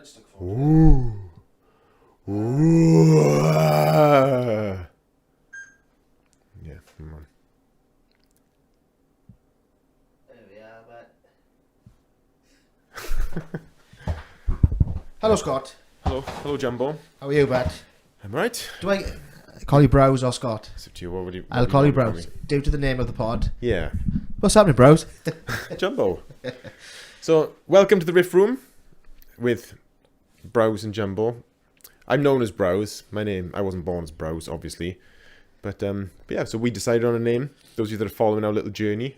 I just took a photo. Ooh. Ooh. Yeah, come on. There we are, but... Hello, Scott. Hello, Jumbo. How are you, bud? I'm right. Do I call you Browse or Scott? It's up to you. What would you? I'll call you Browse, due to the name of the pod. Yeah, What's happening, Browse? Jumbo. So, welcome to the Riff Room with Browse and Jumbo. I'm known as Browse. My name, I wasn't born as Browse, obviously. But yeah, so we decided on a name. Those of you that are following our little journey,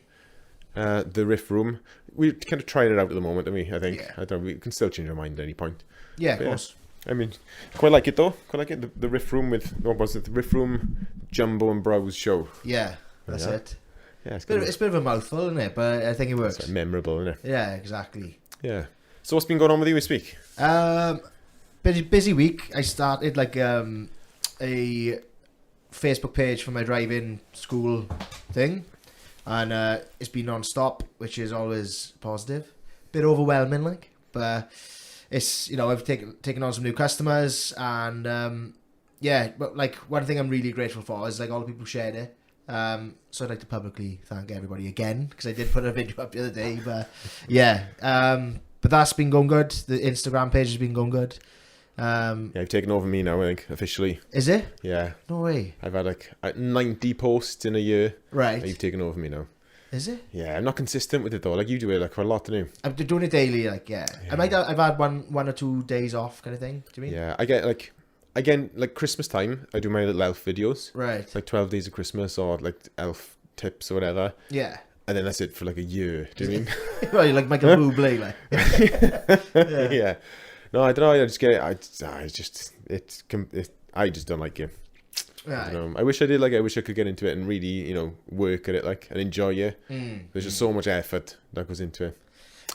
the Riff Room. We're kind of trying it out at the moment, aren't we? I think. Yeah. We can still change our mind at any point. Yeah, of But course. I mean, quite like it though. Quite like it. The Riff Room with, what was it? The Riff Room, Jumbo and Browse show. Yeah, that's Yeah. it. Yeah, it's It's a bit of a mouthful, isn't it? But I think it works. It's memorable, isn't it? Yeah, exactly. Yeah. So what's been going on with you this week? Busy week. I started like a Facebook page for my driving school thing, and it's been non-stop, which is always positive. Bit overwhelming, like, but it's, you know, I've taken on some new customers, and yeah, but like one thing I'm really grateful for is like all the people who shared it. So I'd like to publicly thank everybody again, because I did put a video up the other day, but yeah, but that's been going good. The Instagram page has been going good. Yeah, you've taken over me now, I think, officially. Is it? Yeah. No way. I've had like 90 posts in a year. Right. You've taken over me now. Is it? Yeah, I'm not consistent with it though. Like you do it like for a lot to do. I'm doing it daily, like, yeah. Yeah. I've had one or 2 days off kind of thing. Do you mean? Yeah, I get like, again, like Christmas time, I do my little elf videos. Right. It's like 12 days of Christmas or like elf tips or whatever. Yeah. And then that's it for like a year. Do you mean? Well, you're like Michael Bublé, like. Yeah. Yeah. No, I don't know. I just get it. I just don't like it. I Right. don't know. I wish I did. Like, I wish I could get into it and really, you know, work at it, like, and enjoy it. There's just so much effort that goes into it.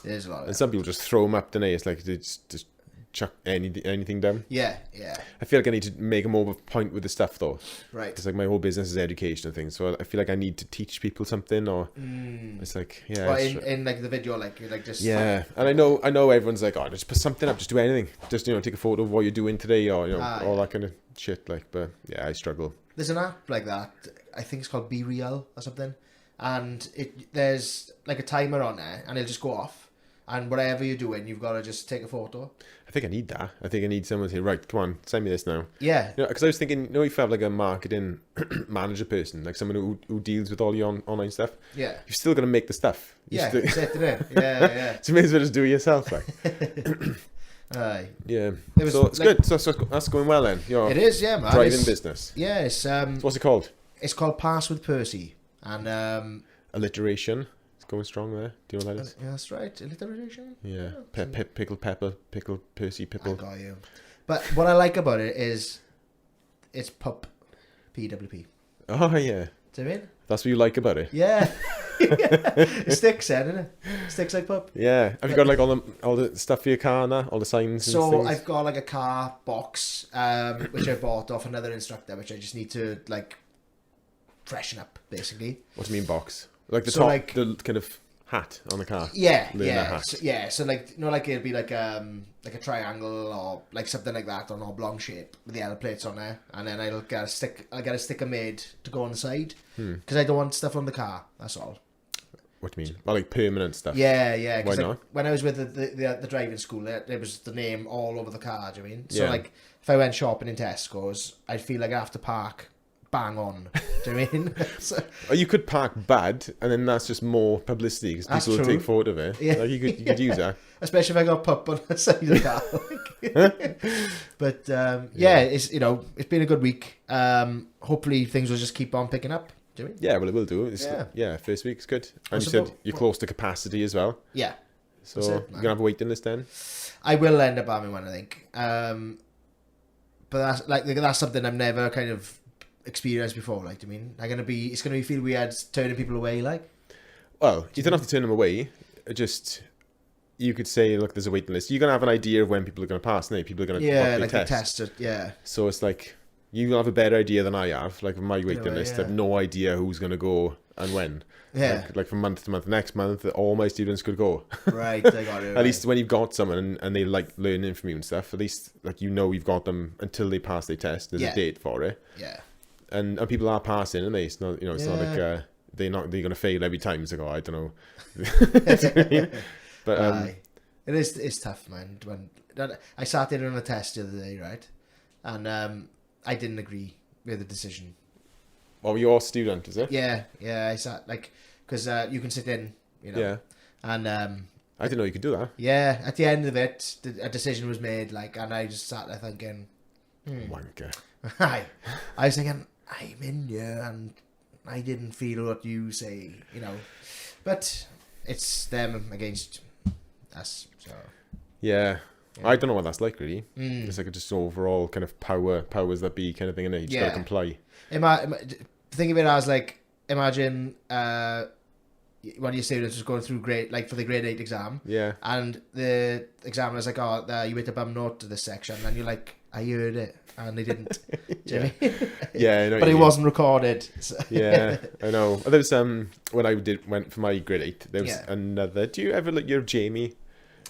There's a lot of And it. some people just throw them up, don't they? It's like they just chuck anything down. Yeah, yeah. I feel like I need to make more of a point with the stuff though. Right. It's like my whole business is education and things, so I feel like I need to teach people something, or it's like, yeah. Well, it's- in like the video, like, you're like just... yeah, and I know everyone's like, oh, just put something up, just do anything, just, you know, take a photo of what you're doing today, or, you know, all that kind of shit, like, but yeah, I struggle. There's an app like that. I think it's called Be Real or something. And there's like a timer on there, and it'll just go off. And whatever you're doing, you've got to just take a photo. I think I need that. I think I need someone to say, right, come on, send me this now. Yeah. You know, because I was thinking, you know, if you have like a marketing manager person, like someone who deals with all your online stuff, Yeah. you're still going to make the stuff. Yeah, Still... set it in. Yeah, yeah. So you may as well just do it yourself, like. Aye. Yeah. There was, So it's like- good. So that's going well then. Your It is, yeah, man. driving It's- business. Yeah, So what's it called? it's called Pass with Percy. And Alliteration. It's going strong there. Do you know what that is? yeah, that's right. Alliteration. Yeah. Pickled pepper, pickled Percy, I pickled. got you. But what I like about it is it's PUP. PWP. Oh yeah. Do you know what I mean? That's what you like about it. Yeah. It sticks, then, innit? Sticks like PUP. Yeah. Have you got like all the stuff for your car and that? All the signs and So things? I've got like a car box, which I bought off another instructor, which I just need to like freshen up, basically. What do you mean box? Like the So, top, like- the kind of hat on the car. Yeah, Learner yeah, hat. so, yeah. So like, you know, like it'd be like a triangle or like something like that, or an oblong shape with the L plates on there, and then I'll get a sticker made to go on the side because I don't want stuff on the car. That's all. What do you mean? Well, like permanent stuff. Yeah, yeah. 'Cause Why like, not? when I was with the driving school, there was the name all over the car. Do you mean? So Yeah. like, if I went shopping in Tesco's, I'd feel like I have to park bang on. Do you mean? So, Or you could park bad, and then that's just more publicity because That's people will true. take photo of it. Yeah. Like you could use that. especially if I got pup on the side of the car. Like. But yeah, it's, you know, it's been a good week. Hopefully things will just keep on picking up. Do you mean? Yeah, well, it will do. It's, Yeah. yeah, first week's good. And I you said suppose- you're close to capacity as well. Yeah, So That's it, you're man. going to have a waiting list then? I will end up having one, I think. But that's something I've never kind of experienced before. Like, do you mean? It's gonna be feel weird turning people away. Like, Well, you don't have to turn them away. Just, you could say, look, there's a waiting list. You're going to have an idea of when people are going to pass, and people are going to yeah, they like they test. test it. Yeah, So it's like, you have a better idea than I have. Like with my waiting Yeah, list, yeah. I have no idea who's going to go and when. Yeah. Like from month to month. Next month, all my students could go. Right, I got it. At least when you've got someone and they like learning from you and stuff, at least like you've got them until they pass their test. There's a date for it. Yeah. And people are passing, and it's not it's not like they're gonna fail every time. It's like, oh, I don't know. But it's tough, man. When I sat in on a test the other day, right, and I didn't agree with the decision. Oh, you're a student, is it? Yeah, I sat because you can sit in, Yeah. and I didn't know you could do that. yeah, at the end of it, a decision was made, and I just sat there thinking, Wanker. I was thinking, I'm in here, and I didn't feel what you say, but it's them against us, so. Yeah. I don't know what that's like, really. It's like just overall kind of powers that be kind of thing, and you just gotta comply. Think of it as like, imagine one of your students was going through for the grade 8 exam. Yeah. And the examiner's like, oh, you hit a bum note to this section. And you're like, I heard it. And they didn't. Do you know what I mean? Yeah, I know. But it wasn't recorded. So. Yeah, I know. There was when I went for my grade 8, there was another. Do you ever look? You're Jamie.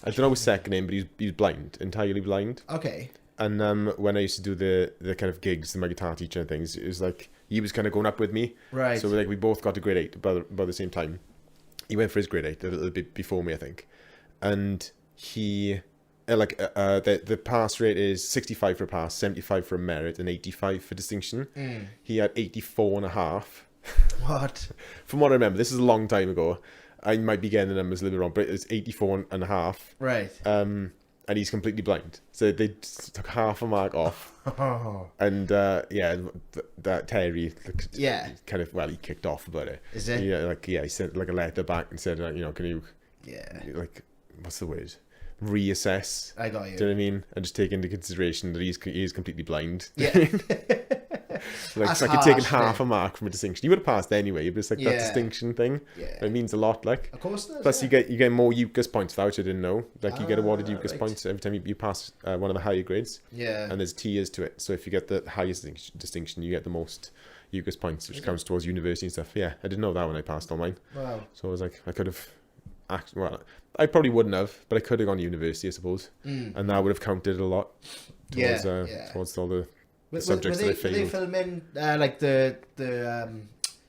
I don't know his second name, but he's blind, entirely blind. Okay. And when I used to do the kind of gigs, my guitar teacher and things, it was like he was kind of going up with me. Right. So we both got to grade 8 about the same time. He went for his grade 8 a little bit before me, I think. And he the pass rate is 65 for a pass, 75 for a merit, and 85 for distinction. He had 84.5. What? From what I remember, this is a long time ago. I might be getting the numbers a little bit wrong, but it's 84.5. Right. And he's completely blind. So they took half a mark off. And that Terry kind of, he kicked off about it. Is it? Yeah, he sent like a letter back and said, can you what's the word? Reassess. I got you. Do you know what I mean? And just take into consideration that he is completely blind. Yeah. It's like you're taking half a mark from a distinction. You would have passed anyway, but it's like that distinction thing. Yeah. It means a lot, like. Of course it does. Plus, you get more UCAS points for that, which I didn't know. Like, you get awarded UCAS points every time you pass one of the higher grades. Yeah. And there's tiers to it. So if you get the highest distinction, you get the most UCAS points, which counts towards university and stuff. Yeah, I didn't know that when I passed online. Wow. So I was like, I could have. I probably wouldn't have, but I could have gone to university, I suppose, and that would have counted a lot towards all the subjects that I failed. Were they filming like the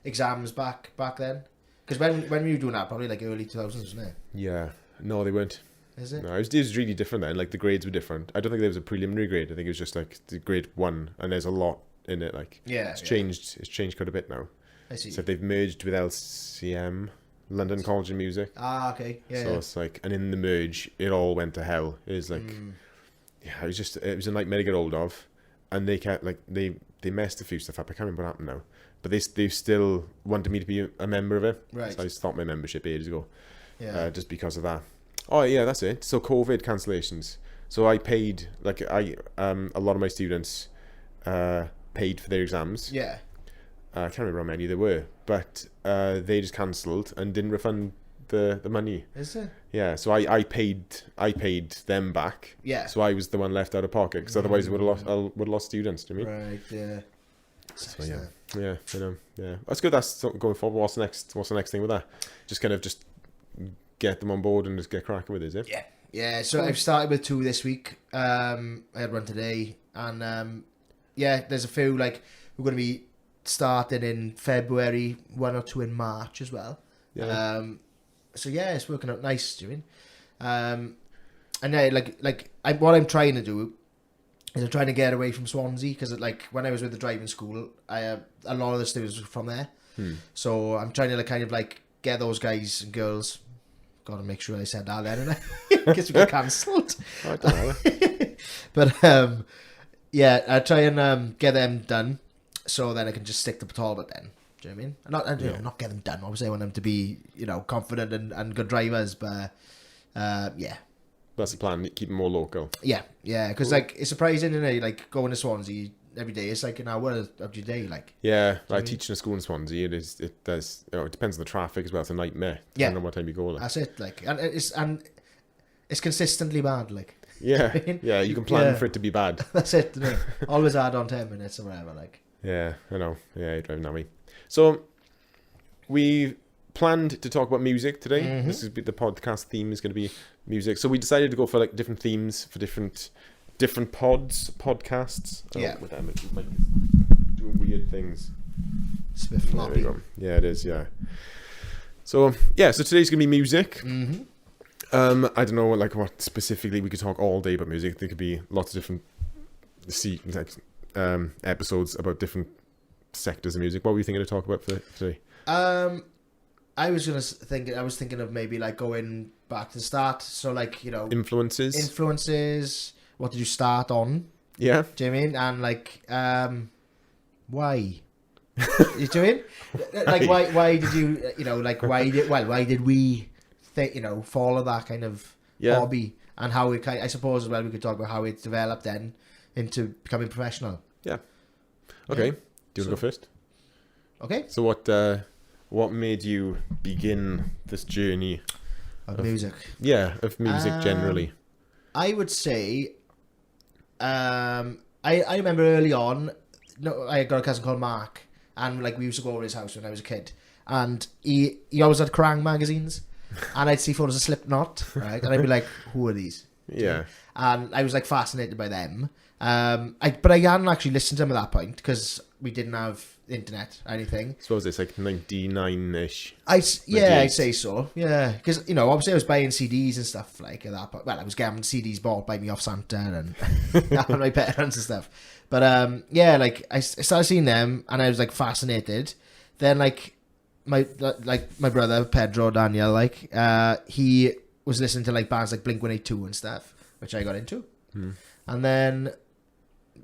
exams back then? Because when were you doing that? Probably like early 2000s, wasn't it? Yeah, no, they weren't. Is it? No, it was really different then. Like the grades were different. I don't think there was a preliminary grade. I think it was just like the grade 1, and there's a lot in it. Like it's changed. It's changed quite a bit now. I see. So they've merged with LCM. London College of Music. Ah, okay. Yeah. So it's like, and in the merge, it all went to hell. It was like, it was a nightmare to get hold of, and they kept they messed a few stuff up. I can't remember what happened now, but they still wanted me to be a member of it. Right. So I stopped my membership ages ago. Yeah. Just because of that. Oh yeah, that's it. So COVID cancellations. So I paid a lot of my students paid for their exams. Yeah. I can't remember how many there were, but they just cancelled and didn't refund the money. Is it? Yeah, so I paid them back. Yeah. So I was the one left out of pocket, because otherwise I would have lost students. Do you mean? Right. Yeah. So yeah, I know. Yeah, that's good. That's going forward. What's the next thing with that? Just kind of get them on board and just get cracking with it, is it? Yeah. Yeah. So I've started with 2 this week. I had one today, and there's a few we're going to be starting in February, 1 or 2 in March as well. Yeah. So it's working out nice, doing. And what I'm trying to do is I'm trying to get away from Swansea, because when I was with the driving school, a lot of the students were from there. So I'm trying to get those guys and girls. Gotta make sure I said that then, and I guess we got cancelled. I don't know. But I try and get them done. So then I can just stick to Talbot then. Do you know what I mean? Not get them done. Obviously, I want them to be, confident and good drivers. But that's the plan. Keep them more local. Yeah, yeah. Because it's surprising, isn't it? Going to Swansea every day. It's an hour of your day. Yeah, I teach in a school in Swansea. It does. It depends on the traffic as well. It's a nightmare. Depending on what time you go. That's it. And it's consistently bad. Yeah, yeah. You can plan for it to be bad. That's it. Always add on 10 minutes or whatever. Yeah, I know. Yeah, you're driving that way. So, we planned to talk about music today. This is the podcast theme is going to be music. So we decided to go for like different themes for different podcasts. Yeah. With them, it might be doing weird things. It's a bit There floppy. we go. Yeah, it is. Yeah. So yeah, so today's gonna be music. I don't know what specifically we could talk all day about music. There could be lots of different episodes about different sectors of music. What were you thinking to talk about for today? I was thinking of maybe like going back to the start. So like, you know, influences. What did you start on? Yeah. Do you know what I mean? And like, why? You do it? Like why did you, you know, like why did we follow that kind of hobby, and how it I suppose as well we could talk about how it developed then into becoming professional. Yeah. Okay. Yeah. Do you want to go first? Okay. So what made you begin this journey Of music. Yeah, of music generally. I would say, I remember early on, I got a cousin called Mark, and like we used to go over his house when I was a kid, and he always had Kerrang magazines, and I'd see photos of Slipknot, right, and I'd be like, who are these? Yeah. And I was like fascinated by them. But I hadn't actually listened to them at that point because we didn't have internet or anything. I suppose it's like 99-ish. I'd say so. Yeah, because you know, obviously I was buying CDs and stuff like at that point. Well, I was getting CDs bought by me off Santa and my parents and stuff. But yeah, like I started seeing them and I was like fascinated. Then like my brother Pedro Daniel, like he was listening to like bands like Blink-182 and stuff, which I got into. And then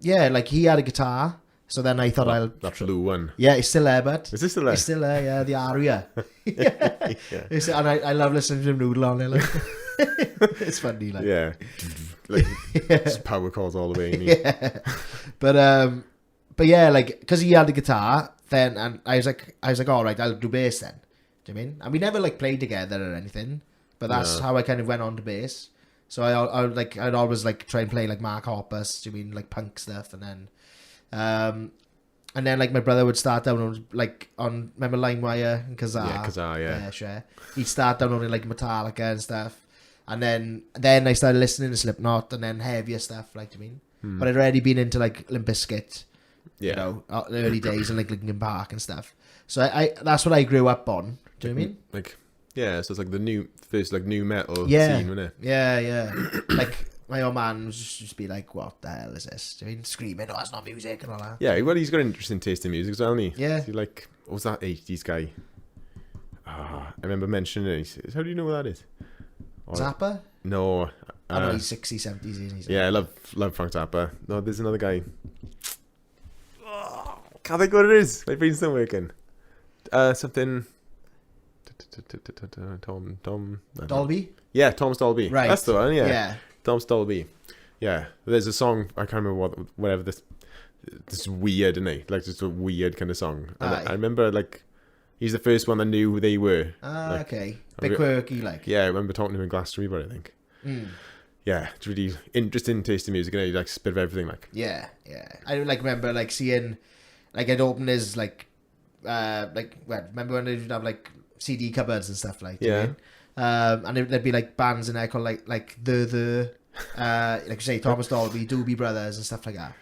yeah, like he had a guitar. So then I thought that blue one. Yeah, it's still there, but is this still there? It's still there, yeah, the aria. Yeah. And I love listening to him noodle on it. Like. It's funny, like. Yeah. Like just power chords all the way. Yeah. But yeah, like because he had the guitar, then and I was like, all right, I'll do bass then. Do you know what I mean? And we never like played together or anything, but that's how I kind of went on to bass. So I'd always like try and play like Mark Hoppus, do you mean like punk stuff, and then like my brother would start downloading like on remember LimeWire and Kazaa. Yeah, Kazaa, yeah. Yeah, sure. He'd start downloading like Metallica and stuff, and then I started listening to Slipknot and then heavier stuff, like do you mean? But I'd already been into like Limp Bizkit, you know, early days and like Linkin Park and stuff. So I that's what I grew up on. Do you know what I mean? Like yeah, so it's like the first new metal scene, wasn't it? Yeah. Like my old man would just be like, what the hell is this? I mean, screaming, that's not music and all that. Yeah, well, he's got an interesting taste in music as well, hasn't he? Yeah. He like, what was that 80s guy? I remember mentioning it. He says, how do you know what that is? Zappa? No. I know he's 60s, 70s. Isn't he? Yeah, I love Frank Zappa. No, there's another guy. Oh, can't think what it is. My brain's not working. Something... Tom... Dolby? Yeah, Thomas Dolby. Right. That's the one, Yeah. Thomas Dolby. Yeah. There's a song, I can't remember whatever this weird, isn't it? Like just a weird kind of song. And I remember like he's the first one I knew who they were. Okay. Bit quirky like. Yeah, I remember talking to him in Glastonbury about it, I think. Yeah, it's really interesting taste in music, and he likes a bit of everything like. Yeah. I like remember like seeing like I'd open his like remember when they'd have like CD cupboards and stuff like and there'd be like bands in there called like the like you say Thomas Dolby, Doobie Brothers and stuff like that.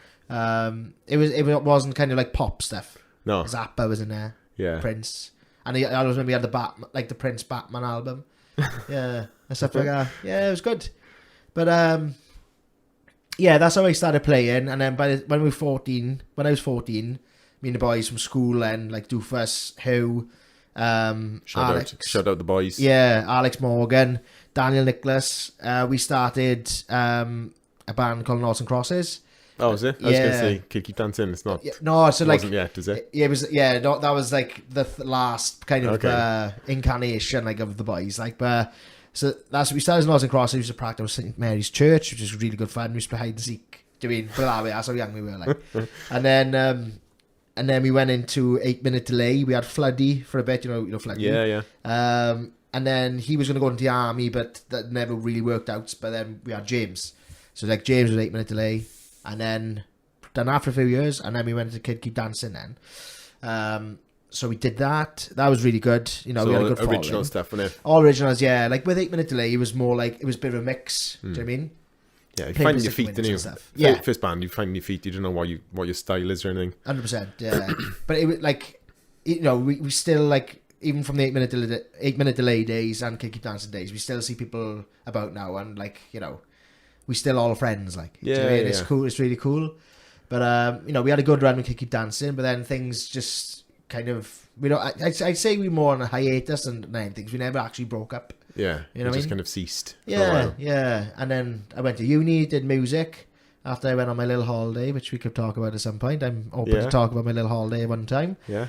It wasn't kind of like pop stuff. No. Zappa was in there. Yeah. Prince. And I always remember he had the Prince Batman album. Yeah. And stuff like that. Yeah, it was good. But yeah, that's how I started playing. And then when I was 14, me and the boys from school then like Doofus, Who, Alex, shout out the boys. Yeah, Alex Morgan, Daniel Nicholas. We started a band called Noughts and Crosses. Oh, is it? I was going to say Keep Dancing. It's not. No, so like wasn't yet, is it? It was. Yeah, no, that was like the last kind of incarnation like of the boys. Like, so that's we started as Noughts and Crosses. We used to practice at St Mary's Church, which was really good fun. We used to play hide and seek. Do you mean put it that way? That's how young we were. Like, and then we went into 8 Minute Delay. We had Floody for a bit, you know Floody. Yeah. And then he was going to go into the army, but that never really worked out. But then we had James. So like James was 8 Minute Delay, and then done that for a few years, and then we went to Kid Keep Dancing then. So we did that. That was really good. You know, So we had a good original following. stuff, wasn't it? All originals, yeah. Like with 8 Minute Delay, it was more like, it was a bit of a mix. Do you know what I mean? Yeah, you Play find your Pacific feet, Winds didn't you? and stuff. Yeah. First band, you find your feet. You don't know what your style is or anything. 100%, yeah. But it was like, you know, we still like, even from the 8 minute delay days and Keep Dancing days, we still see people about now, and like, you know, we still all friends. Like, do you know what I mean? It's cool. It's really cool. But you know, we had a good run with Keep Dancing, but then things just kind of, we don't. I'd say we more on a hiatus than anything. We never actually broke up. Yeah, You know what I just mean? kind of ceased. For a Yeah, while. yeah. And then I went to uni, did music. After I went on my little holiday, which we could talk about at some point. I'm open to talk about my little holiday one time. Yeah.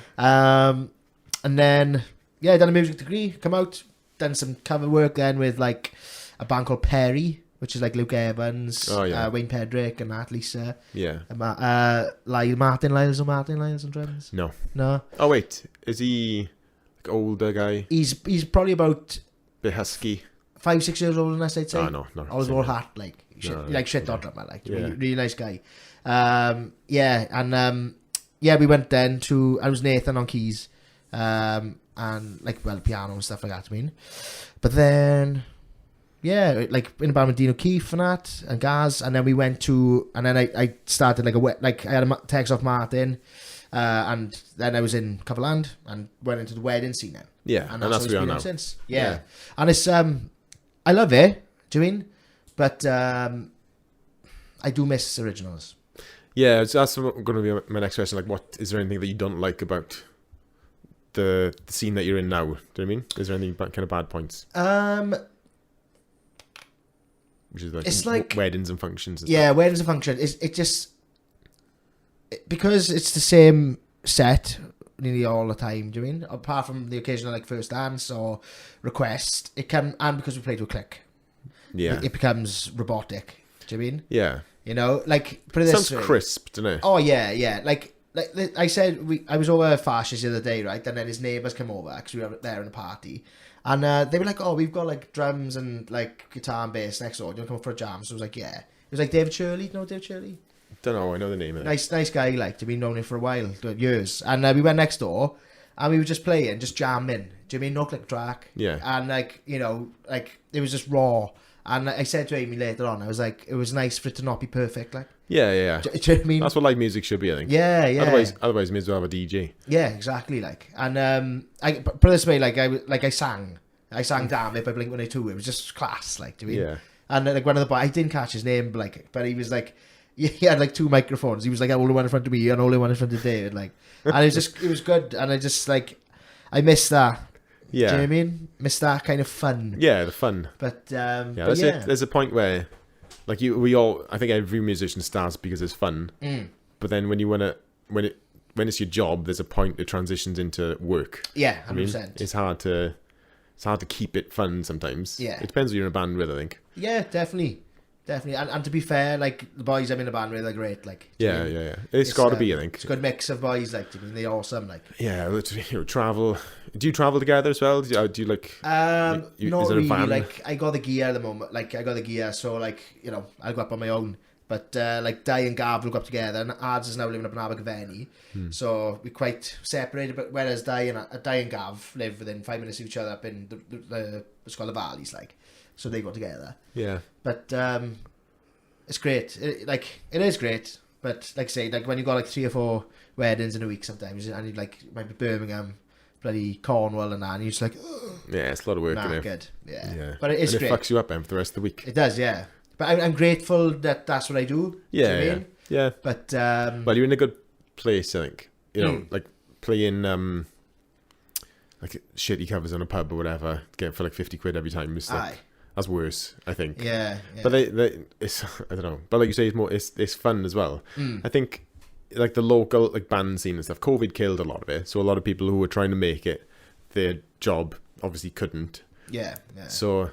And then, yeah, I done a music degree, come out, done some cover work then with like a band called Perry, which is like Luke Evans, Wayne Pedrick and Matt Lisa. Yeah. And Martin Lyles on drums. No. No. Oh wait, is he like older guy? He's probably about Bit husky. 5-6 years older than us, I'd say. Oh no, I was more hat like shit, No, like shit dot drummer, like Yeah. really nice guy. Yeah, and yeah, we went then to, I was Nathan on keys, and like, well, piano and stuff like that. I mean, but then yeah, like in a band with Dean O'Keefe and that and Gaz, and then we went to, and then I started like I had a text off Martin, and then I was in Coverland and went into the wedding scene then. Yeah, and that's what where we are it's been now. since. Yeah, and it's I love it. Do you mean? But I do miss originals. Yeah, that's going to be my next question. Like, what is there anything that you don't like about the scene that you're in now? Do you know what I mean? Is there anything kind of bad points? Which is like, it's like weddings and functions. And yeah, stuff. weddings and function. Because it's the same set nearly all the time. Do you mean? Apart from the occasional like first dance or request, it can, and because we play to a click, Yeah, it becomes robotic. Do you mean? yeah. You know, like put it this Sounds way. crisp, doesn't it? Oh yeah, yeah. Like I said, I was over at Fascists the other day, right? And then his neighbours came over because we were there in a party, and they were like, "Oh, we've got like drums and like guitar and bass next door. Do you want to come for a jam?" So I was like, "Yeah." It was like David Shirley. You know David Shirley? Don't know. I know the name of it. Nice guy. Like, to be known him for a while, years. And we went next door, and we were just playing, just jamming. Do you mean no click track? Yeah. And like, you know, like it was just raw. And I said to Amy later on, I was like, it was nice for it to not be perfect, like. Yeah. Do you know what I mean? That's what live music should be, I think. Yeah. Otherwise, you may as well have a DJ. Yeah, exactly. Like, and I put it this way, I sang "Damn It" by Blink-182. It was just class, like, do you mean? Yeah. And like one of the boys, I didn't catch his name, but he was like, he had like 2 microphones. He was like, only one in front of me and only one in front of David, like, and it was good. And I just like, I miss that. Yeah. Do you know what I mean? Miss that kind of fun. Yeah, the fun. But There's a point where, like, I think every musician starts because it's fun. But then when it's your job, there's a point it transitions into work. Yeah, 100%. I mean, it's hard to keep it fun sometimes. Yeah. It depends who you're in a band with, I think. Yeah, definitely. And to be fair, like the boys I'm in a band with are great. Like, Yeah. It's got to be, I think. It's a good mix of boys. Like, I mean, they're awesome. Like, Yeah, travel. Do you travel together as well? Do you like? not is there a really. van? Like, I got the gear at the moment. Like, I got the gear, so like, you know, I'll go up on my own. But like, Di and Gav will go up together, and Ads is now living up in Abergavenny, so we're quite separated. But whereas Di and Gav live within 5 minutes of each other up in the Scholar Valleys, like, so they go together. Yeah. But it's great. It is great. But like I say, like when you got like 3 or 4 weddings in a week sometimes, and you like might be Birmingham, bloody Cornwall and that, and you're just like, Yeah, it's a lot of work. Isn't it? good. Yeah. Yeah. But it is and great. It fucks you up then for the rest of the week. It does, yeah. But I'm grateful that that's what I do. Yeah, do you know what I yeah. mean? Yeah. But Well, you're in a good place, I think. You know, like playing like shitty covers on a pub or whatever, get for like 50 quid every time. Is like, that's worse, I think. Yeah. But it's I don't know. But like you say, it's fun as well. I think like the local like band scene and stuff. COVID killed a lot of it, so a lot of people who were trying to make it their job obviously couldn't. Yeah. So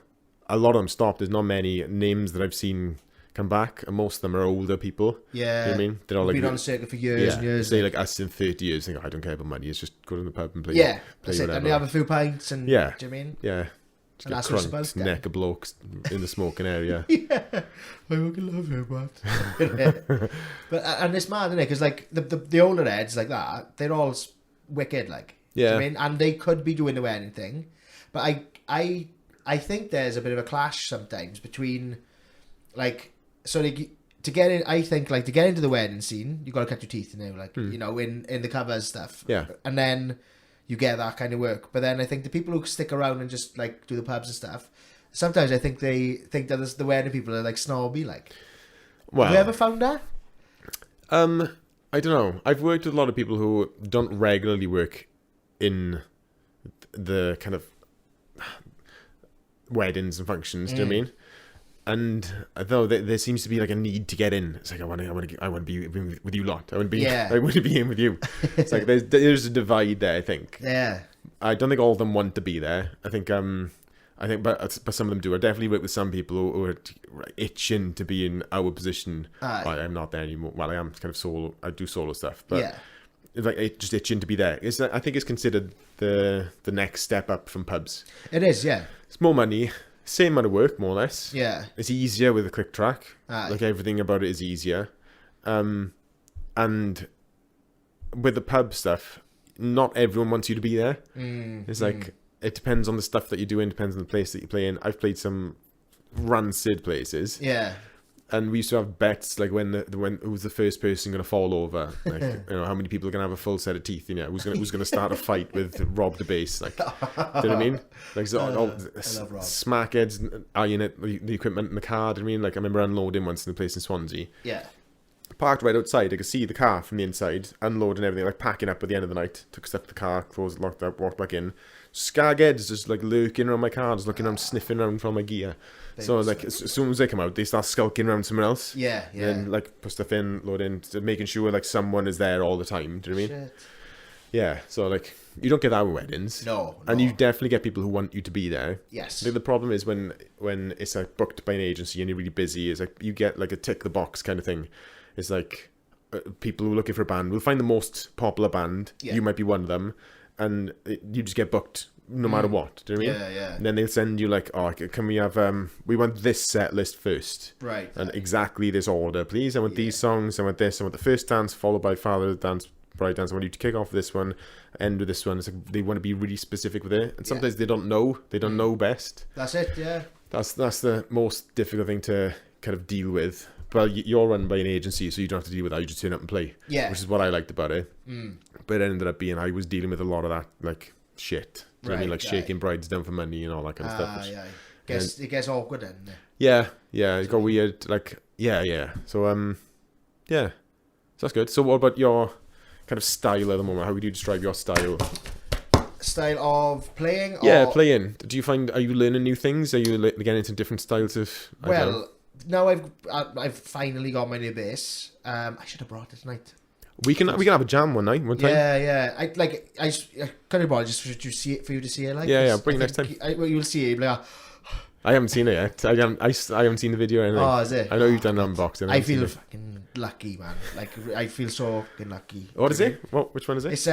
a lot of them stopped. There's not many names that I've seen come back, and most of them are older people. Yeah. You know what I mean? They're all like been on the circuit for years and years. Say like us in 30 years, think I don't care about money. It's just go to the pub and play. Yeah. play That's it. And they have a few pints and do you know what I mean? Yeah. Just And get that's what it's crunked, about then. neck of blokes in the smoking area. Yeah. I fucking love you, but and it's mad, isn't it? Because like the older heads like that, they're all wicked, like, Do you know Yeah. what I mean? And they could be doing the wedding thing, but I think there's a bit of a clash sometimes between, like, so like to get in. I think like to get into the wedding scene, you got to cut your teeth, like you know, in the covers stuff. Yeah. And then you get that kind of work. But then I think the people who stick around and just like do the pubs and stuff, sometimes I think they think that the wedding people are like snobby. Like, Well, have you ever found that? I don't know. I've worked with a lot of people who don't regularly work in the kind of weddings and functions. Do you know what I mean? And though there seems to be like a need to get in, it's like I want to be with you lot. I want to be in with you. It's like there's a divide there. I think. Yeah. I don't think all of them want to be there. I think, but some of them do. I definitely work with some people who are itching to be in our position. Aye. Well, I'm not there anymore. Well, I am kind of solo. I do solo stuff, but Yeah. it's like just itching to be there. I think it's considered the next step up from pubs. It is. Yeah. It's more money, same amount of work, more or less. Yeah. It's easier with a click track. Aye. Like everything about it is easier. And with the pub stuff, not everyone wants you to be there. It's like it depends on the stuff that you're doing, depends on the place that you play in. I've played some rancid places. Yeah. And we used to have bets like when who's the first person going to fall over, like how many people are going to have a full set of teeth, who's going to start a fight with Rob the bass, like, do you know what I mean? Like so, I love Rob. smackheads eyeing it, the equipment in the car. Do you know what I mean? Like I remember unloading once in the place in Swansea. Yeah. Parked right outside, I could see the car from the inside, unloading everything, like packing up at the end of the night. Took stuff to the car, closed, locked up, walked back in. Skagheads just like lurking around my car, just looking around, sniffing around for all my gear. So like as soon as they come out, they start skulking around somewhere else. Yeah. Yeah. And like put stuff in, load in, making sure like someone is there all the time. Do you know what I mean? Shit. Yeah. So like you don't get that with weddings. No. And you definitely get people who want you to be there. Yes. I think the problem is when it's like booked by an agency and you're really busy, is like you get like a tick the box kind of thing. It's like people who are looking for a band will find the most popular band. Yeah. You might be one of them, and you just get booked no matter what. Do you know what I mean? Yeah. And then they'll send you like, oh, can we have we want this set list first, Right. and exactly this order, please. I want these songs. I want this. I want the first dance followed by father dance, bride dance. I want you to kick off this one, end with this one. It's like they want to be really specific with it, and sometimes they don't know. They don't know best. That's it. Yeah. That's the most difficult thing to kind of deal with. Well, you're run by an agency, so you don't have to deal with that. You just turn up and play. Yeah. Which is what I liked about it. But it ended up being I was dealing with a lot of that like shit. Do you know what I mean? Like shaking brides down for money and all that kind of stuff. Yeah. It gets awkward then. Yeah. It got weird. Like yeah. So yeah. So that's good. So what about your kind of style at the moment? How would you describe your style? Style of playing? Yeah, playing. Do you find, are you learning new things? Are you getting into different styles of... Well, now I've finally got my new bass. I should have brought it tonight. We can have a jam one night, one time. Yeah. I kind of brought it just for you to see it. Like, Yeah, bring it next time. You'll see it. You'll be like, I haven't seen it yet. I haven't seen the video. Anyway. oh, is it? I know you've done an unboxing. I feel fucking lucky, man. Like I feel so fucking lucky. What is it? Which one is it? It's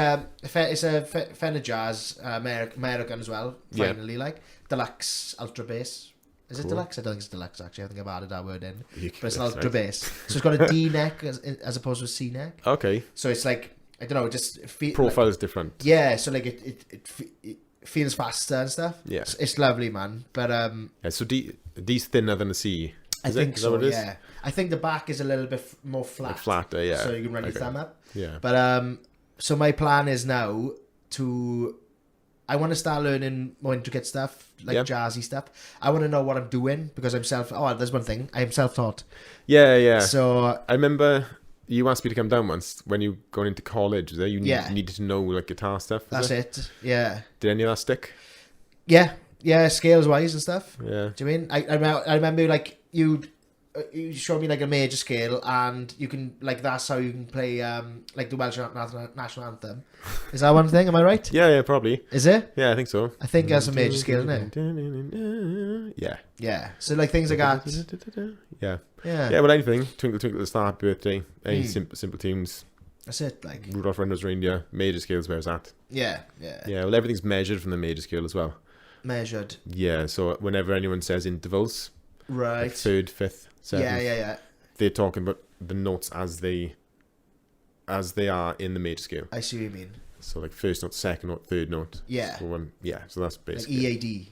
a Fender Jazz, American as well. Finally, like deluxe ultra bass. Is it deluxe? I don't think it's deluxe actually. I think I've added that word in. But it's an ultra bass. So it's got a D neck as opposed to a C neck. Okay. So it's like I don't know. It just profile is different. Yeah. So like it feels faster and stuff. Yeah. It's lovely, man. But yeah, so D's thinner than the C. I think so. Yeah. I think the back is a little bit more flat. Like flatter, yeah. So you can run your thumb up. Yeah. But so my plan is now I want to start learning more intricate stuff, like jazzy stuff. I want to know what I'm doing because I'm there's one thing. I am self-taught. Yeah. So I remember you asked me to come down once when you going into college. There, you needed to know like guitar stuff. That's it. Yeah. Did any of that stick? Yeah. Scales wise and stuff. Yeah. Do you mean? I remember like you showed me like a major scale and you can like that's how you can play like the Welsh national anthem. Is that one thing? Am I right? Yeah, probably. Is it? Yeah, I think so. I think that's a major scale, isn't it? Yeah. Yeah. So like things like that. Yeah. Yeah. Yeah, well, anything. Twinkle Twinkle the Star, Happy Birthday. Any simple tunes. That's it. Like Rudolph Red-Nosed Reindeer. Major scales, where's that? Yeah. Yeah, well, everything's measured from the major scale as well. Measured. Yeah, so whenever anyone says intervals, right, like third, fifth, seventh, yeah, they're talking about the notes as they are in the major scale. I see what you mean. So like first note, second note, third note. Yeah. So so that's Like basically EAD.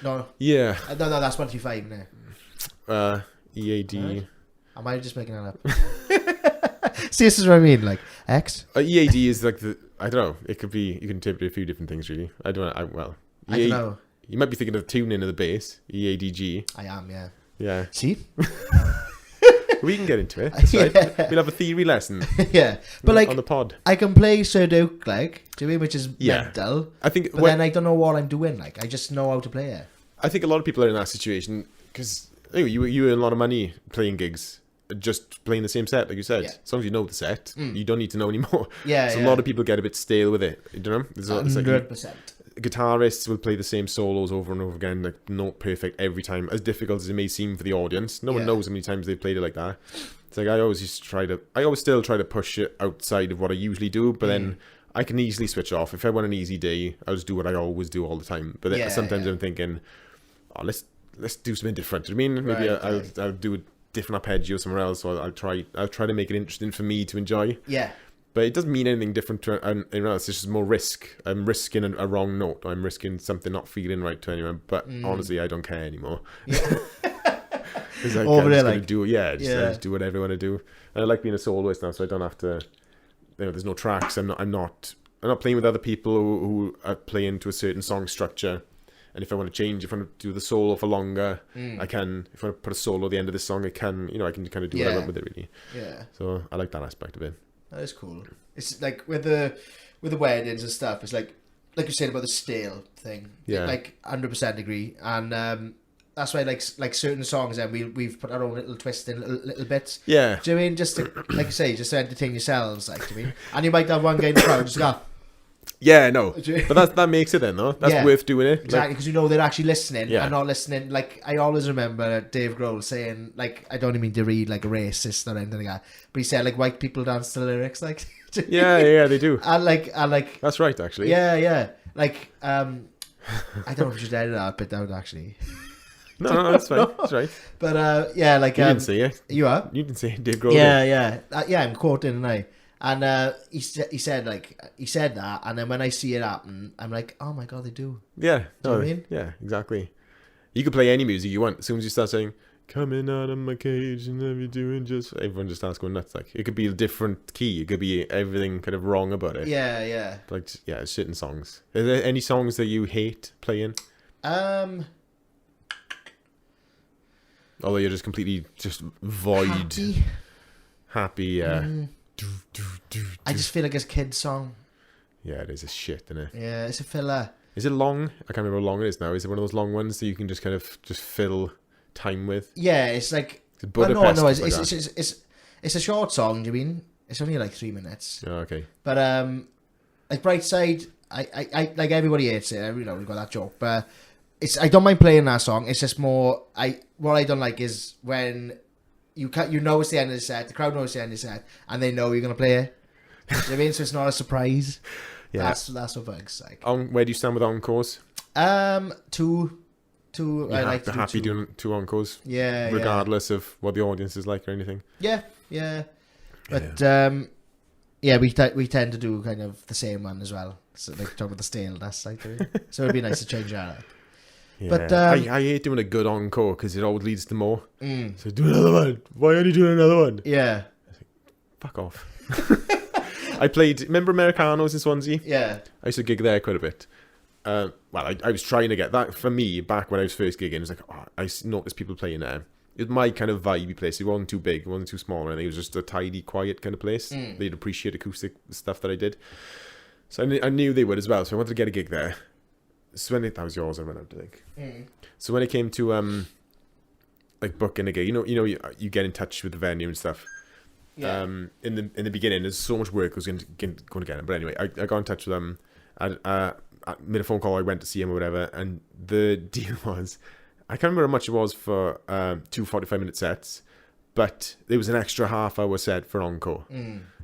No. Yeah. No, that's 135, isn't it? EAD. Right. Am I just making that up? See, this is what I mean. Like X. EAD is like I don't know. It could be, you can interpret a few different things really. I don't know. I don't know. You might be thinking of tuning of the bass. EADG. I am, yeah. Yeah. See? We can get into it. That's right. We'll have a theory lesson. Yeah. But like, on the pod. I can play Sudoku, like, do you mean, which is Yeah. mental. I think But then I don't know what I'm doing. Like, I just know how to play it. I think a lot of people are in that situation because you earn a lot of money playing gigs, just playing the same set, like you said. Yeah. As long as you know the set, you don't need to know anymore. Yeah, So yeah. a lot of people get a bit stale with it. You know, it's like 100%. guitarists will play the same solos over and over again, like not perfect every time. As difficult as it may seem for the audience, no one Yeah. knows how many times they've played it like that. It's like I always still try to push it outside of what I usually do, but then I can easily switch off. If I want an easy day, I'll just do what I always do all the time. But then sometimes I'm thinking, oh, let's do something different. Do you mean maybe I'll do a different arpeggio somewhere else, or I'll try to make it interesting for me to enjoy. Yeah. But it doesn't mean anything different to anyone else. It's just more risk. I'm risking a wrong note. I'm risking something not feeling right to anyone. But honestly, I don't care anymore. Yeah. It's like, Over I'm there, just like, gonna do I just do whatever I want to do. And I like being a soloist now, so I don't have to. There's no tracks. I'm not playing with other people who are playing to a certain song structure. And if I want to change, if I want to do the solo for longer, I can. If I want to put a solo at the end of the song, I can. I can kind of do what I want with it, really. Yeah. So I like that aspect of it. That is cool. It's like with the weddings and stuff. It's like you said about the stale thing. Yeah. Like 100% agree. And that's why like certain songs, and we've put our own little twist in little bits. Yeah. Do you know what I mean? Just to, like you say, just to entertain yourselves. Like, do you mean? And you might have one guy in the crowd just go. Yeah, no, but that makes it then, though. That's worth doing it. Exactly, because they're actually listening and not listening. Like, I always remember Dave Grohl saying, like, I don't even mean to read like a racist or anything like that, but he said like white people dance to the lyrics, like. Yeah, they do. And like. That's right, actually. Yeah. Like, I don't know if we should edit that bit out actually. No, that's fine. That's right. But yeah, like you didn't say it. You are. You didn't say it, Dave Grohl. Yeah. I'm quoting, and And he said that, and then when I see it happen, I'm like, oh my god, they do. Yeah, Do you know what I mean? Yeah, exactly. You can play any music you want. As soon as you start saying, "Coming out of my cage and every doing just," everyone just starts going nuts. Like it could be a different key. It could be everything kind of wrong about it. Yeah. Like certain songs. Are there any songs that you hate playing? Although you're just completely void. Happy. Yeah. I just feel like it's a kid's song. Yeah, it is a shit, isn't it? Yeah, it's a filler. Is it long? I can't remember how long it is now. Is it one of those long ones that you can just kind of just fill time with? Yeah, it's like. Budapest, no, it's a short song. Do you mean? It's only like 3 minutes. Oh, okay. But like Bright Side, I like everybody hates it. We've got that joke, but I don't mind playing that song. It's just more what I don't like is when. You know it's the end of the set. The crowd knows it's the end of the set, and they know you're gonna play it. Do you know what I mean? So it's not a surprise. Yeah, that's what bugs like. Where do you stand with encores? Two. I like to happy do doing 2 encores. Yeah, regardless of what the audience is like or anything. Yeah. But we tend to do kind of the same one as well. So like talk about the staleness, like. So it'd be nice to change that. Yeah. But I hate doing a good encore because it always leads to more. So do another one. Why aren't you doing another one? Yeah. Fuck off. I played. Remember Americanos in Swansea? Yeah. I used to gig there quite a bit. I was trying to get that for me back when I was first gigging. It was like I noticed people playing there. It was my kind of vibey place. It wasn't too big, it wasn't too small, and it was just a tidy, quiet kind of place. They'd appreciate acoustic stuff that I did. So I knew they would as well. So I wanted to get a gig there. So that was yours, I went out to think. So when it came to like booking a gig, you get in touch with the venue and stuff. Yeah. In the beginning, there's so much work was going to get it. But anyway, I got in touch with them. I made a phone call. I went to see him or whatever, and the deal was, I can't remember how much it was for 2 45-minute sets, but there was an extra half-hour set for encore.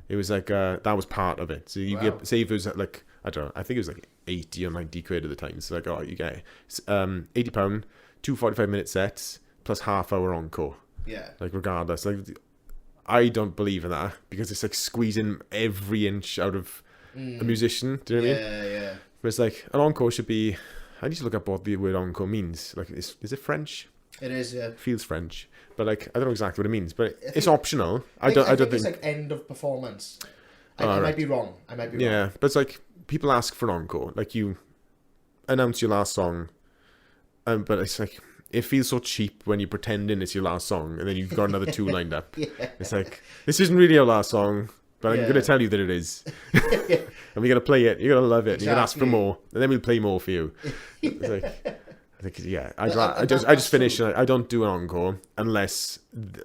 It was like that was part of it. So you get, say if it was like, I don't know, I think it was like 80 or 90 quid at the time. So like, you get £80, 2 45-minute sets plus half-hour encore. Yeah. Like regardless, like I don't believe in that because it's like squeezing every inch out of a musician. Do you know what I mean? Yeah. But it's like an encore should be. I need to look up what the word encore means. Like, is it French? It is. Yeah. Feels French, but like I don't know exactly what it means. But I it's think- optional. I think don't it's think. like end of performance. I Right. might be wrong. Yeah, but it's like people ask for an encore. Like you announce your last song, but it's like it feels so cheap when you're pretending it's your last song and then you've got another two lined up. Yeah. It's like this isn't really your last song, but I'm Yeah. gonna tell you that it is, and we're gonna play it. You're gonna love it. You're gonna ask for Exactly. more, and then we'll play more for you. It's like. Yeah, I But just finish. I don't do an encore unless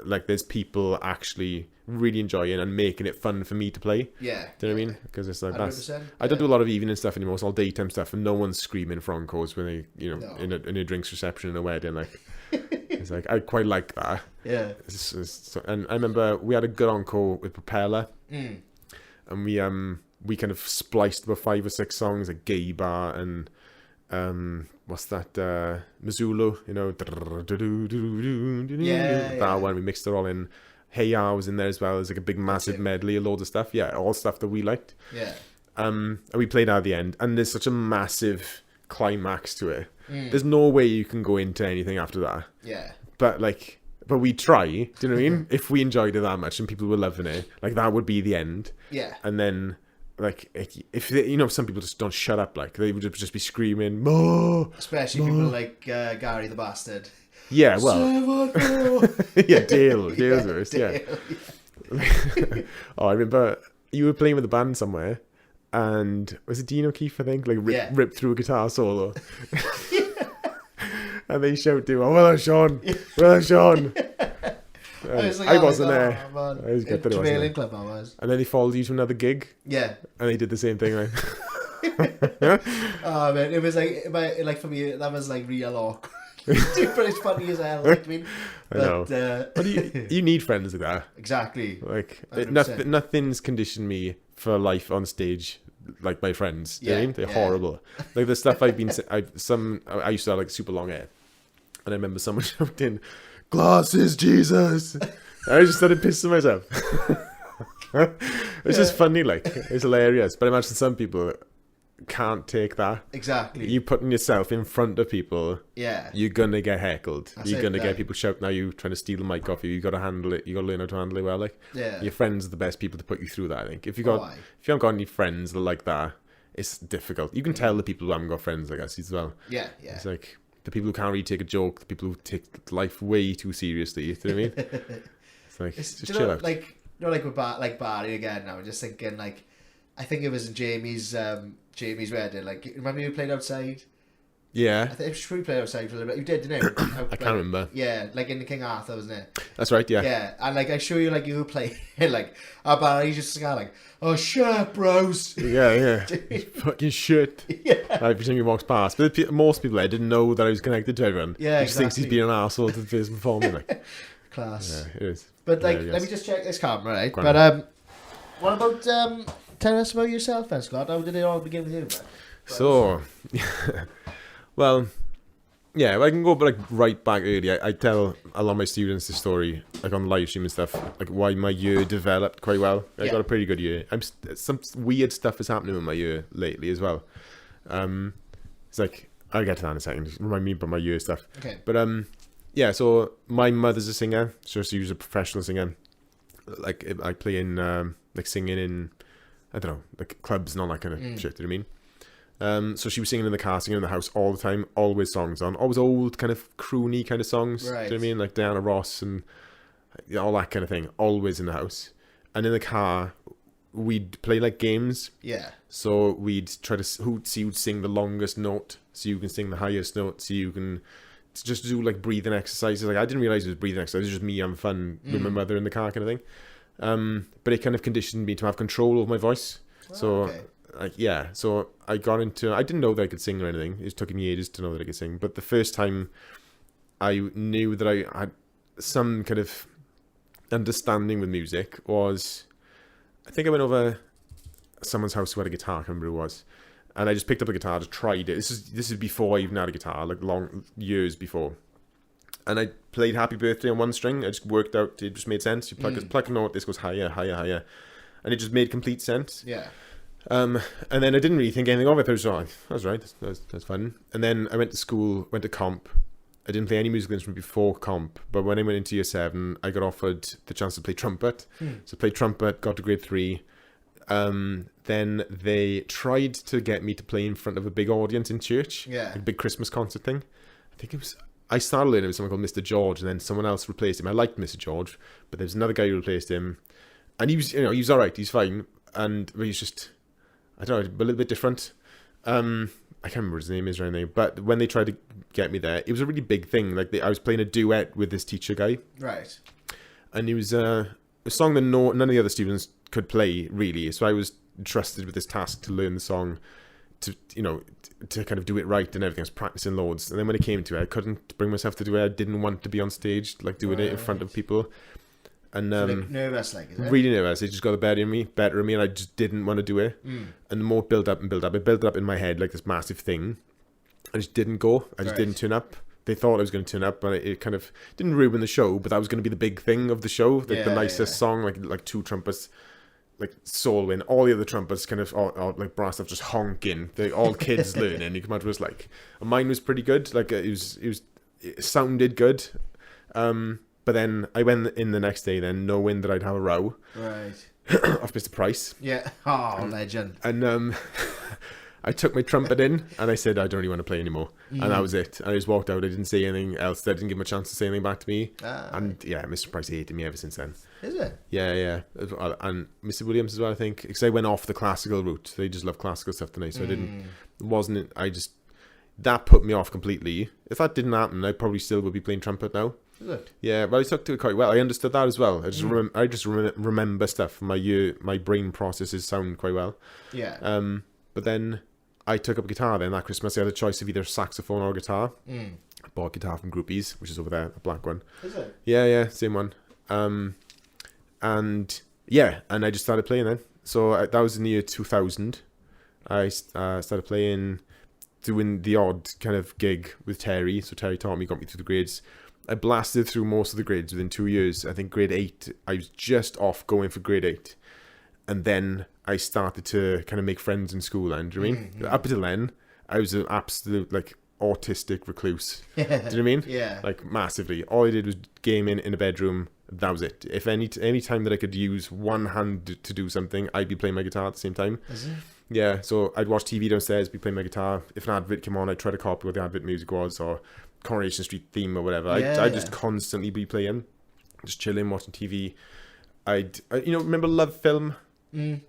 like there's people actually really enjoying and making it fun for me to play. Yeah. Do you know what I mean? Because it's like that's. 100%. I don't do a lot of evening stuff anymore. It's all daytime stuff, and no one's screaming for encores when they, No. in a drinks reception in a wedding. Like, it's like I quite like that. Yeah. And I remember we had a good encore with Propeller, Mm. and we kind of spliced about 5 or 6 songs, like Gay Bar and what's that? Missoula, Yeah. that one. We mixed it all in. Hey Ya was in there as well. There's like a big massive medley, a load of stuff. Yeah, all stuff that we liked. Yeah. And we played at the end, and there's such a massive climax to it. There's no way you can go into anything after that. Yeah. But we try. Do you know what I mean? If we enjoyed it that much and people were loving it, like that would be the end. Yeah. And then, like, if some people just don't shut up, like they would just be screaming more. Especially people like Gary the Bastard. Yeah, well, yeah, Dale's worst. Yeah. Oh, I remember you were playing with a band somewhere, and was it Dean O'Keefe? I think like ripped through a guitar solo. And they shout to him, "Oh, well done, Sean! Well done, Sean!" I wasn't there. Man. I was good that I wasn't there. Club, I was. And then they followed you to another gig, Yeah. and they did the same thing. Like, Oh man, it was like for me that was like real awkward. But it's funny as hell. Like, I mean, I know. But you need friends like that. Exactly. Like 100%. nothing's conditioned me for life on stage like my friends. Do you know what I mean? They're horrible. Like the stuff I used to have like super long hair, and I remember someone shouting, "Glasses, Jesus!" I just started pissing myself. It's just funny, like it's hilarious. But I imagine some people can't take that. Exactly. You putting yourself in front of people, Yeah. you're gonna get heckled. That's You're it, gonna yeah. get people shouting at you, trying to steal the mic off you. You gotta handle it. You gotta learn how to handle it well. Like Yeah. your friends are the best people to put you through that. I think if you aye. haven't got any friends that are like that, it's difficult. You can tell the people who haven't got friends like us as well. Yeah. Yeah. It's like the people who can't really take a joke, the people who take life way too seriously. You know what I mean? It's like just Do chill out. like with Barry again now. I'm just thinking like, I think it was in Jamie's wedding. Like, remember you played outside? Yeah, I think we played outside for a little bit. You did, didn't you? I can't remember. Yeah, like in the King Arthur, wasn't it? That's right. Yeah. Yeah, and like I show you like you were playing like Barry just kind of like, "Oh shit, bros." Yeah. Fucking shit. Yeah. Every time he walks past. But most people there didn't know that I was connected to everyone. Yeah, He just thinks he's exactly. being an arsehole to the person performing. Like, Class. yeah, it is. But like, Hilarious. let me just check this camera, right? Go on. But what about tell us about yourself, then, Scott? How did it all begin with you? Man? So, well, yeah, I can go like right back early. I tell a lot of my students the story, like on live stream and stuff, like why my year developed quite well. I Yeah. got a pretty good year. Some weird stuff is happening with my year lately as well. It's like I'll get to that in a second. Just remind me about my year stuff. Okay. But yeah. So my mother's a singer, so she was a professional singer. Like I play in like singing in, I don't know, like clubs and all that kind of shit. Do you know what I mean? So she was singing in the car, singing in the house all the time, always songs on, always old kind of croony kind of songs. Do you know what I mean? Like Diana Ross and all that kind of thing, always in the house. And in the car, we'd play like games. Yeah. So we'd try to see who'd sing the longest note, so you can sing the highest note, so you can just do like breathing exercises. Like I didn't realize it was breathing exercises. It was just me having fun with my mother in the car kind of thing. But it kind of conditioned me to have control over my voice. Okay. So I got into. I didn't know that I could sing or anything. It took me ages to know that I could sing. But the first time I knew that I had some kind of understanding with music was, I think I went over someone's house who had a guitar. I can't remember who it was. And I just picked up a guitar, just tried it. This is before I even had a guitar, like long years before. And I played Happy Birthday on one string. I just worked out, it just made sense. You pluck a note, this goes higher, higher, higher. And it just made complete sense. Yeah. And then I didn't really think anything of it. I was like, that was right, that's fun. And then I went to school, went to comp. I didn't play any musical instrument before comp, but when I went into year 7, I got offered the chance to play trumpet. So I played trumpet, got to grade 3. Then they tried to get me to play in front of a big audience in church, Yeah. a big Christmas concert thing. I started learning with someone called Mr. George, and then someone else replaced him. I liked Mr. George, but there was another guy who replaced him, and he was all right, he's fine, but he's just, I don't know, a little bit different. I can't remember what his name is or anything, but when they tried to get me there, it was a really big thing. Like I was playing a duet with this teacher guy, Right. and it was a song that none of the other students could play really. So I was trusted with this task to learn the song, to kind of do it right and everything. I was practicing loads, and then when it came to it, I couldn't bring myself to do it. I didn't want to be on stage, like doing it in front of people, and So, like, nervous, like, is it? really nervous. It just got the better of me, and I just didn't want to do it. And the more it built up, it built up in my head like this massive thing. I just didn't go. I just didn't turn up. They thought I was going to turn up, but it kind of didn't ruin the show. But that was going to be the big thing of the show, like the nicest song, like 2 trumpets, like soloing. All the other trumpets kind of all like brass stuff just honking. They all kids learning. You come out, it was like, mine was pretty good. Like it sounded good. But then I went in the next day, then knowing that I'd have a row, Right. off Mr. Price. Yeah. Oh, legend. And I took my trumpet in, and I said, I don't really want to play anymore. And that was it. And I just walked out. I didn't say anything else. They didn't give him a chance to say anything back to me. And yeah, Mr. Price hated me ever since then. Is it? Yeah. And Mr. Williams as well, I think. Because I went off the classical route. They just love classical stuff tonight. So that put me off completely. If that didn't happen, I probably still would be playing trumpet now. Is it? Yeah, but I stuck to it quite well. I understood that as well. I just remember stuff. My brain processes sound quite well. Yeah. But then I took up a guitar then that Christmas. I had a choice of either saxophone or guitar. I bought a guitar from Groupies, which is over there, a black one. Is it? Yeah, same one. And I just started playing then. So that was in the year 2000. I started playing, doing the odd kind of gig with Terry. So Terry taught me, got me through the grades. I blasted through most of the grades within 2 years. I think grade 8, I was just off going for grade 8. And then I started to kind of make friends in school. And do you know what I mean? Up until then, I was an absolute like autistic recluse. Do you know what I mean? Yeah. Like massively. All I did was gaming in a bedroom. That was it. If any time that I could use one hand to do something, I'd be playing my guitar at the same time. Is it? Yeah. So I'd watch TV downstairs, be playing my guitar. If an advert came on, I'd try to copy what the advert music was, or Coronation Street theme or whatever. I'd just constantly be playing, just chilling, watching TV. I'd remember Love Film.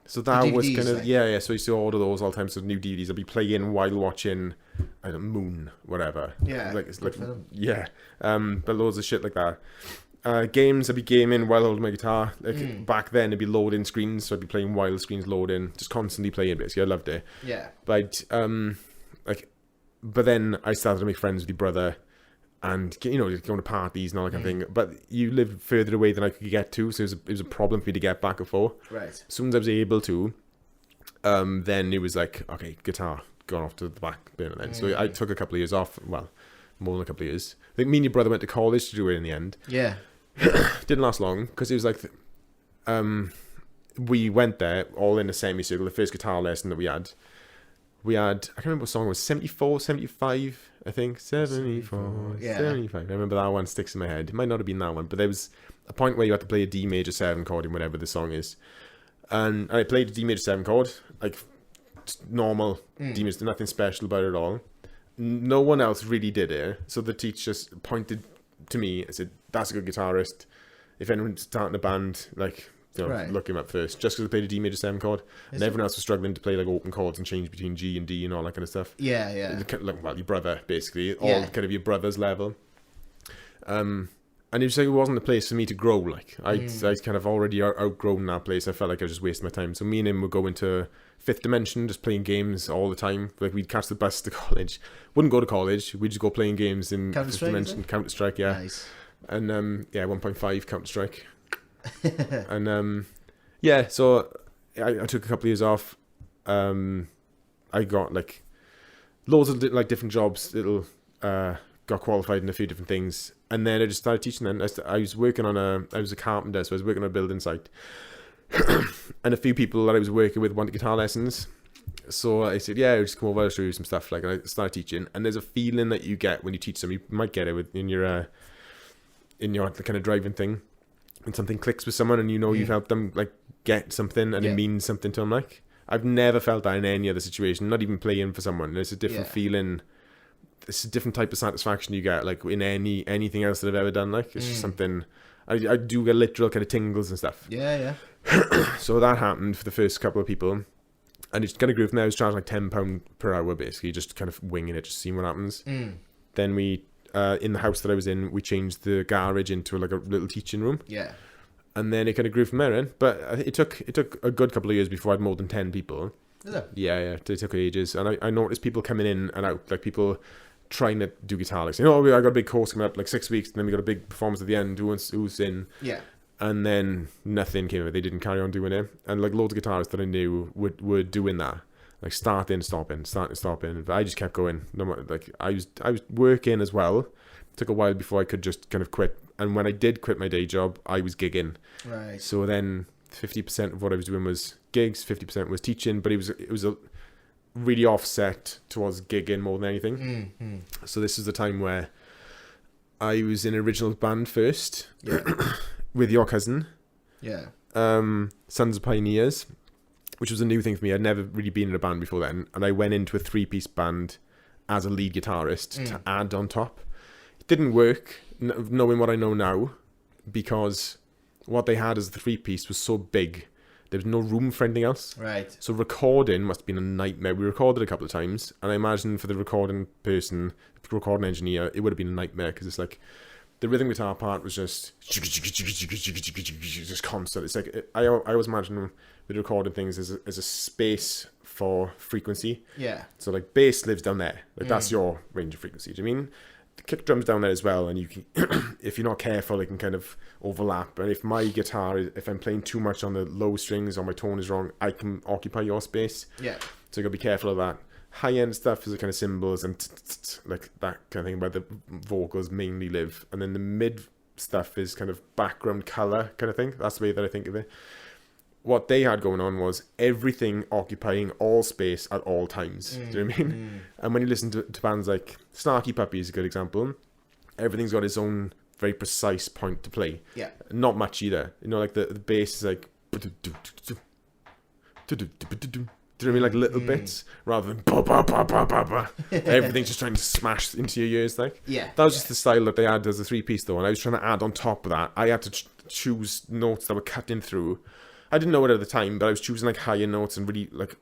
So that DVDs, was kind of like. So I used to order those all the time. So new DVDs, I'd be playing while watching, I don't know, Moon, whatever. Yeah, like it's like film. yeah. But loads of shit like that. Games, I'd be gaming while holding my guitar. Like back then, it'd be loading screens, so I'd be playing while the screens loading, just constantly playing. Basically, I loved it. Yeah. But but then I started to make friends with your brother, and going to parties and all that kind of thing. But you lived further away than I could get to, so it was a problem for me to get back and forth. Right. As soon as I was able to, then it was like, okay, guitar, gone off to the back burner then. So I took a couple of years off. Well, more than a couple of years. I think me and your brother went to college to do it in the end. Yeah. Didn't last long because it was like, we went there all in a semicircle. The first guitar lesson that we had, I can't remember what song it was, 74, 75, I think. 74, yeah. 75. I remember that one sticks in my head. It might not have been that one, but there was a point where you had to play a D major 7 chord in whatever the song is. And I played a D major 7 chord, like normal D major, nothing special about it at all. No one else really did it. So the teacher just pointed to me and said, that's a good guitarist. If anyone's starting a band, like, look him up first. Just because I played a D major 7 chord. And everyone else was struggling to play like open chords and change between G and D and all that kind of stuff. Yeah. Like, well, your brother, basically. All kind of your brother's level. And it was like, it wasn't the place for me to grow. Like, I kind of already outgrown that place. I felt like I was just wasting my time. So me and him would go into Fifth Dimension, just playing games all the time. Like, we'd catch the bus to college. Wouldn't go to college. We'd just go playing games in Fifth Dimension. Counter-Strike, yeah. Nice. And 1.5 Counter-Strike. And so I took a couple of years off. I got like loads of like different jobs. Got qualified in a few different things, and then I just started teaching. Then I was working on I was a carpenter, so I was working on a building site. And a few people that I was working with wanted guitar lessons. So I said, yeah, just come over, I'll show you some stuff. Like, and I started teaching. And there's a feeling that you get when you teach them. You might get it in your kind of driving thing. When something clicks with someone and you know you've helped them like get something and it means something to them. Like, I've never felt that in any other situation, not even playing for someone. There's a different feeling. It's a different type of satisfaction you get, like in anything else that I've ever done. Like, it's just something. I do get literal kind of tingles and stuff. Yeah. So that happened for the first couple of people. And it's kind of grew from there. I was charging like £10 per hour, basically, just kind of winging it, just seeing what happens. Then we, in the house that I was in, we changed the garage into like a little teaching room. Yeah. And then it kind of grew from there in. But it took a good couple of years before I had more than 10 people. Is it? Yeah. It took ages. And I noticed people coming in and out, like people trying to do guitar lessons. You know, I got a big course coming up, like 6 weeks, and then we got a big performance at the end. Who's in? Yeah. And then nothing came of it. They didn't carry on doing it. And like loads of guitarists that I knew were doing that, like starting, stopping. But I just kept going. No matter, like I was working as well. It took a while before I could just kind of quit. And when I did quit my day job, I was gigging. Right. So then 50% of what I was doing was gigs, 50% was teaching. But it was a really offset towards gigging more than anything. So this is the time where I was in an original band first. Yeah. With your cousin. Yeah. Sons of Pioneers, which was a new thing for me. I'd never really been in a band before then. And I went into a 3-piece band as a lead guitarist to add on top. It didn't work, knowing what I know now, because what they had as the 3-piece was so big, there was no room for anything else. Right. So recording must have been a nightmare. We recorded a couple of times, and I imagine for the recording person, the recording engineer, it would have been a nightmare, because it's like, the rhythm guitar part was just constant. It's like, I always imagine with recording things as a space for frequency. Yeah. So like bass lives down there. Like that's your range of frequency. Do you mean? The kick drum's down there as well, and you can, if you're not careful, it can kind of overlap. And if my guitar, if I'm playing too much on the low strings or my tone is wrong, I can occupy your space. Yeah. So you gotta be careful of that. High-end stuff is the kind of cymbals and like that kind of thing where the vocals mainly live. And then the mid stuff is kind of background colour kind of thing. That's the way that I think of it. What they had going on was everything occupying all space at all times. Do you know what I mean? And when you listen to bands like Snarky Puppy is a good example. Everything's got its own very precise point to play. Yeah. Not much either. You know, like the bass is like... Do you know what I mean? Like little bits rather than ba ba ba ba ba ba. Everything's just trying to smash into your ears, like. Yeah. That was just the style that they had as a 3-piece, though, and I was trying to add on top of that. I had to choose notes that were cutting through. I didn't know it at the time, but I was choosing like higher notes and really like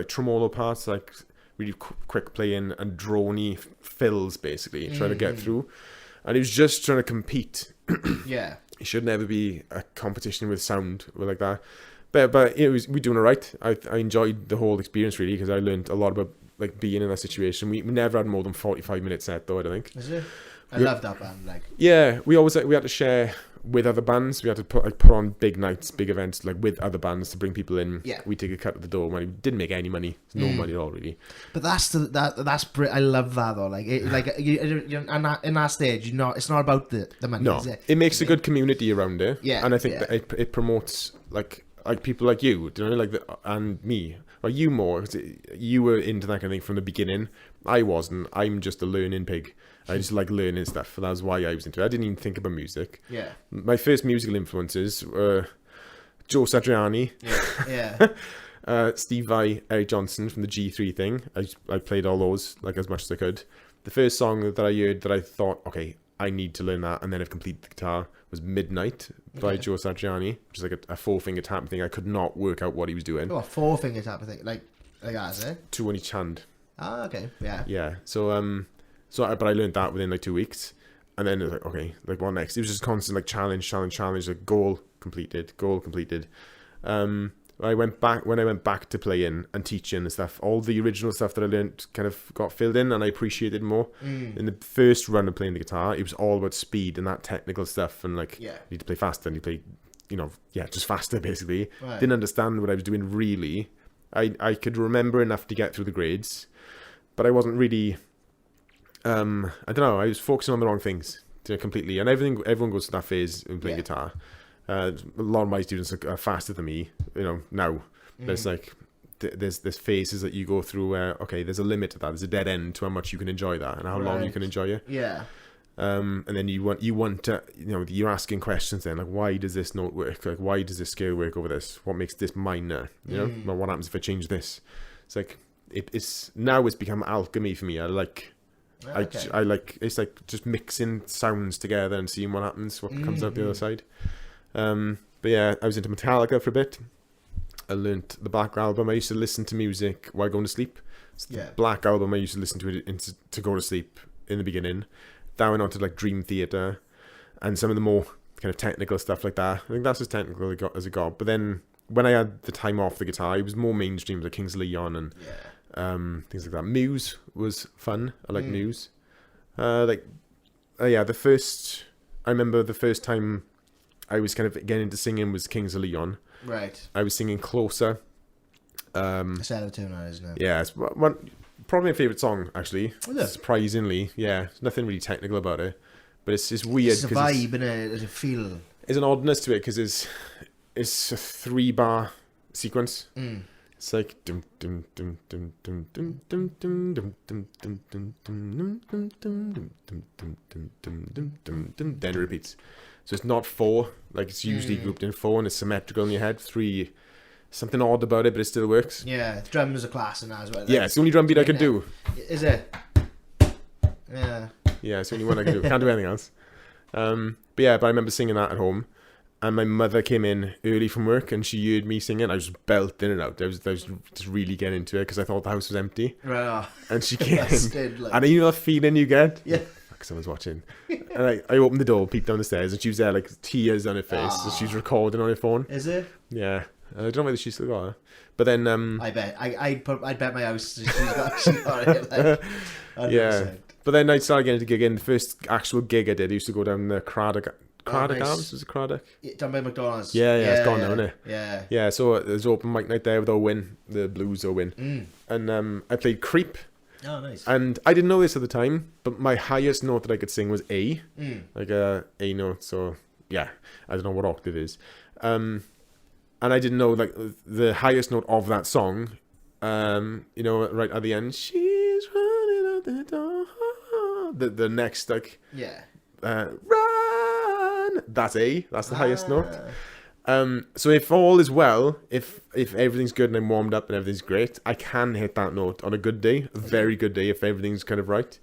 tremolo parts, like really quick playing and drony fills, basically trying to get through. And he was just trying to compete. Yeah. It should never be a competition with sound like that. But it was, we're doing all right. I enjoyed the whole experience, really, because I learned a lot about like being in that situation. We never had more than 45-minute set, though, I don't think. Is it? I love that band. Like, yeah, we had to share with other bands. We had to put on big nights, big events, like with other bands to bring people in. Yeah, we take a cut at the door. We didn't make any money. No money at all, really. But that's I love that though. Like, you're in that stage, it's not about the money. No, is it? It makes a good community around it. Yeah, and I think that it promotes like people like you, you know, like and me, or you more, because you were into that kind of thing from the beginning. I wasn't. I'm just a learning pig. I just like learning stuff, and that's why I was into it. I didn't even think about music. Yeah. My first musical influences were Joe Satriani. Yeah. Steve Vai, Eric Johnson from the G3 thing. I played all those like as much as I could. The first song that I heard that I thought, okay, I need to learn that, and then I've completed the guitar, was Midnight by Joe Satriani, which is like a 4-finger tap thing. I could not work out what he was doing. Oh, a 4-finger tap thing, like that, is it? 2 on each hand. Ah, okay, yeah. Yeah, but I learned that within like 2 weeks, and then it was like, okay, like what next? It was just constant like challenge, like goal completed. When I went back to playing and teaching and stuff, all the original stuff that I learned kind of got filled in, and I appreciated more. In the first run of playing the guitar, it was all about speed and that technical stuff, and like you need to play faster, and you play, just faster basically. Right. Didn't understand what I was doing really. I could remember enough to get through the grades, but I wasn't really. I don't know. I was focusing on the wrong things completely, and everyone goes to that phase in playing guitar. A lot of my students are faster than me, now. There's like, there's phases that you go through where, okay, there's a limit to that. There's a dead end to how much you can enjoy that and how long you can enjoy it. Yeah. And then you want to, you're asking questions then, like, why does this note work? Like, why does this scale work over this? What makes this minor? Well, what happens if I change this? It's like, it's become alchemy for me. I like, it's like just mixing sounds together and seeing what happens, what comes out the other side. But yeah, I was into Metallica for a bit. I learnt the Black Album. I used to listen to music while going to sleep. It's the Black Album, I used to listen to it to go to sleep in the beginning. That went on to like Dream Theater and some of the more kind of technical stuff like that. I think that's as technical as it got. But then when I had the time off the guitar, it was more mainstream, like Kings of Leon and things like that. Muse was fun. I like Muse. I remember the first time I was kind of getting into singing was Kings of Leon. Right. I was singing Closer. It's out of tune, isn't it? Yeah, it's probably my favourite song, actually. Surprisingly. Yeah, there's nothing really technical about it. But it's weird. It's a vibe and a feel. There's an oddness to it because it's a 3-bar sequence. It's like then it repeats. So it's not 4, like it's usually grouped in 4 and it's symmetrical in your head. 3, something odd about it, but it still works. Yeah, the drums are class in that as well. Yeah, it's the only drum beat I can do. Is it? Yeah. Yeah, it's the only one I can do. Can't do anything else. But I remember singing that at home. And my mother came in early from work and she heard me singing. I was belting it out. I was just really getting into it because I thought the house was empty. Right. And she came in. And you know that feeling you get? Yeah. Fuck, someone's watching. And I opened the door, peeped down the stairs, and she was there like tears on her face. So she was recording on her phone. Is it? Yeah. I don't know whether she's still got it. But then... I bet. I'd bet my house she got it. Like, 100%. Yeah. But then I started getting into gigging. The first actual gig I did, I used to go down the Craddock Arms, was it Craddock? Yeah, down by McDonald's. Yeah, it's gone now, isn't it? Yeah. Yeah, so there's open mic night there with Owen, the Blues Owen. And I played Creep. Oh, nice. And I didn't know this at the time, but my highest note that I could sing was A. Like a note, so yeah, I don't know what octave is. And I didn't know like the highest note of that song, right at the end, she's running out the door. The next like run, that's A, that's the highest note. So if all is well, if everything's good and I'm warmed up and everything's great, I can hit that note on a good day, a very good day, if everything's kind of right.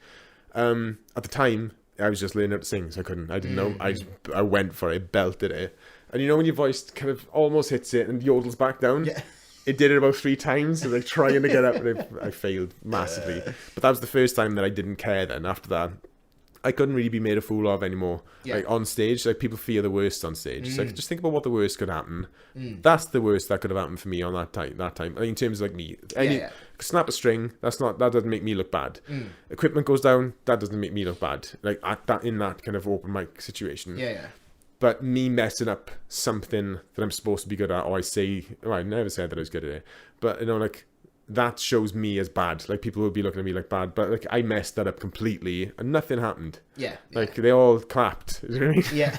At the time, I was just learning how to sing, so I didn't know. I went for it, belted it. And when your voice kind of almost hits it and yodels back down? Yeah. It did it about 3 times, so like trying to get up, and I failed massively. But that was the first time that I didn't care then. After that, I couldn't really be made a fool of anymore. Yeah. Like on stage, like people fear the worst on stage. It's like, just think about what the worst could happen. That's the worst that could have happened for me on that time. I mean, in terms of like me, snap a string. That doesn't make me look bad. Equipment goes down. That doesn't make me look bad. Like in that kind of open mic situation. Yeah. But me messing up something that I'm supposed to be good at, or I never said that I was good at it. But like that shows me as bad. Like people would be looking at me like bad, but like I messed that up completely and nothing happened. Yeah. Like they all clapped. You know what I mean? Yeah.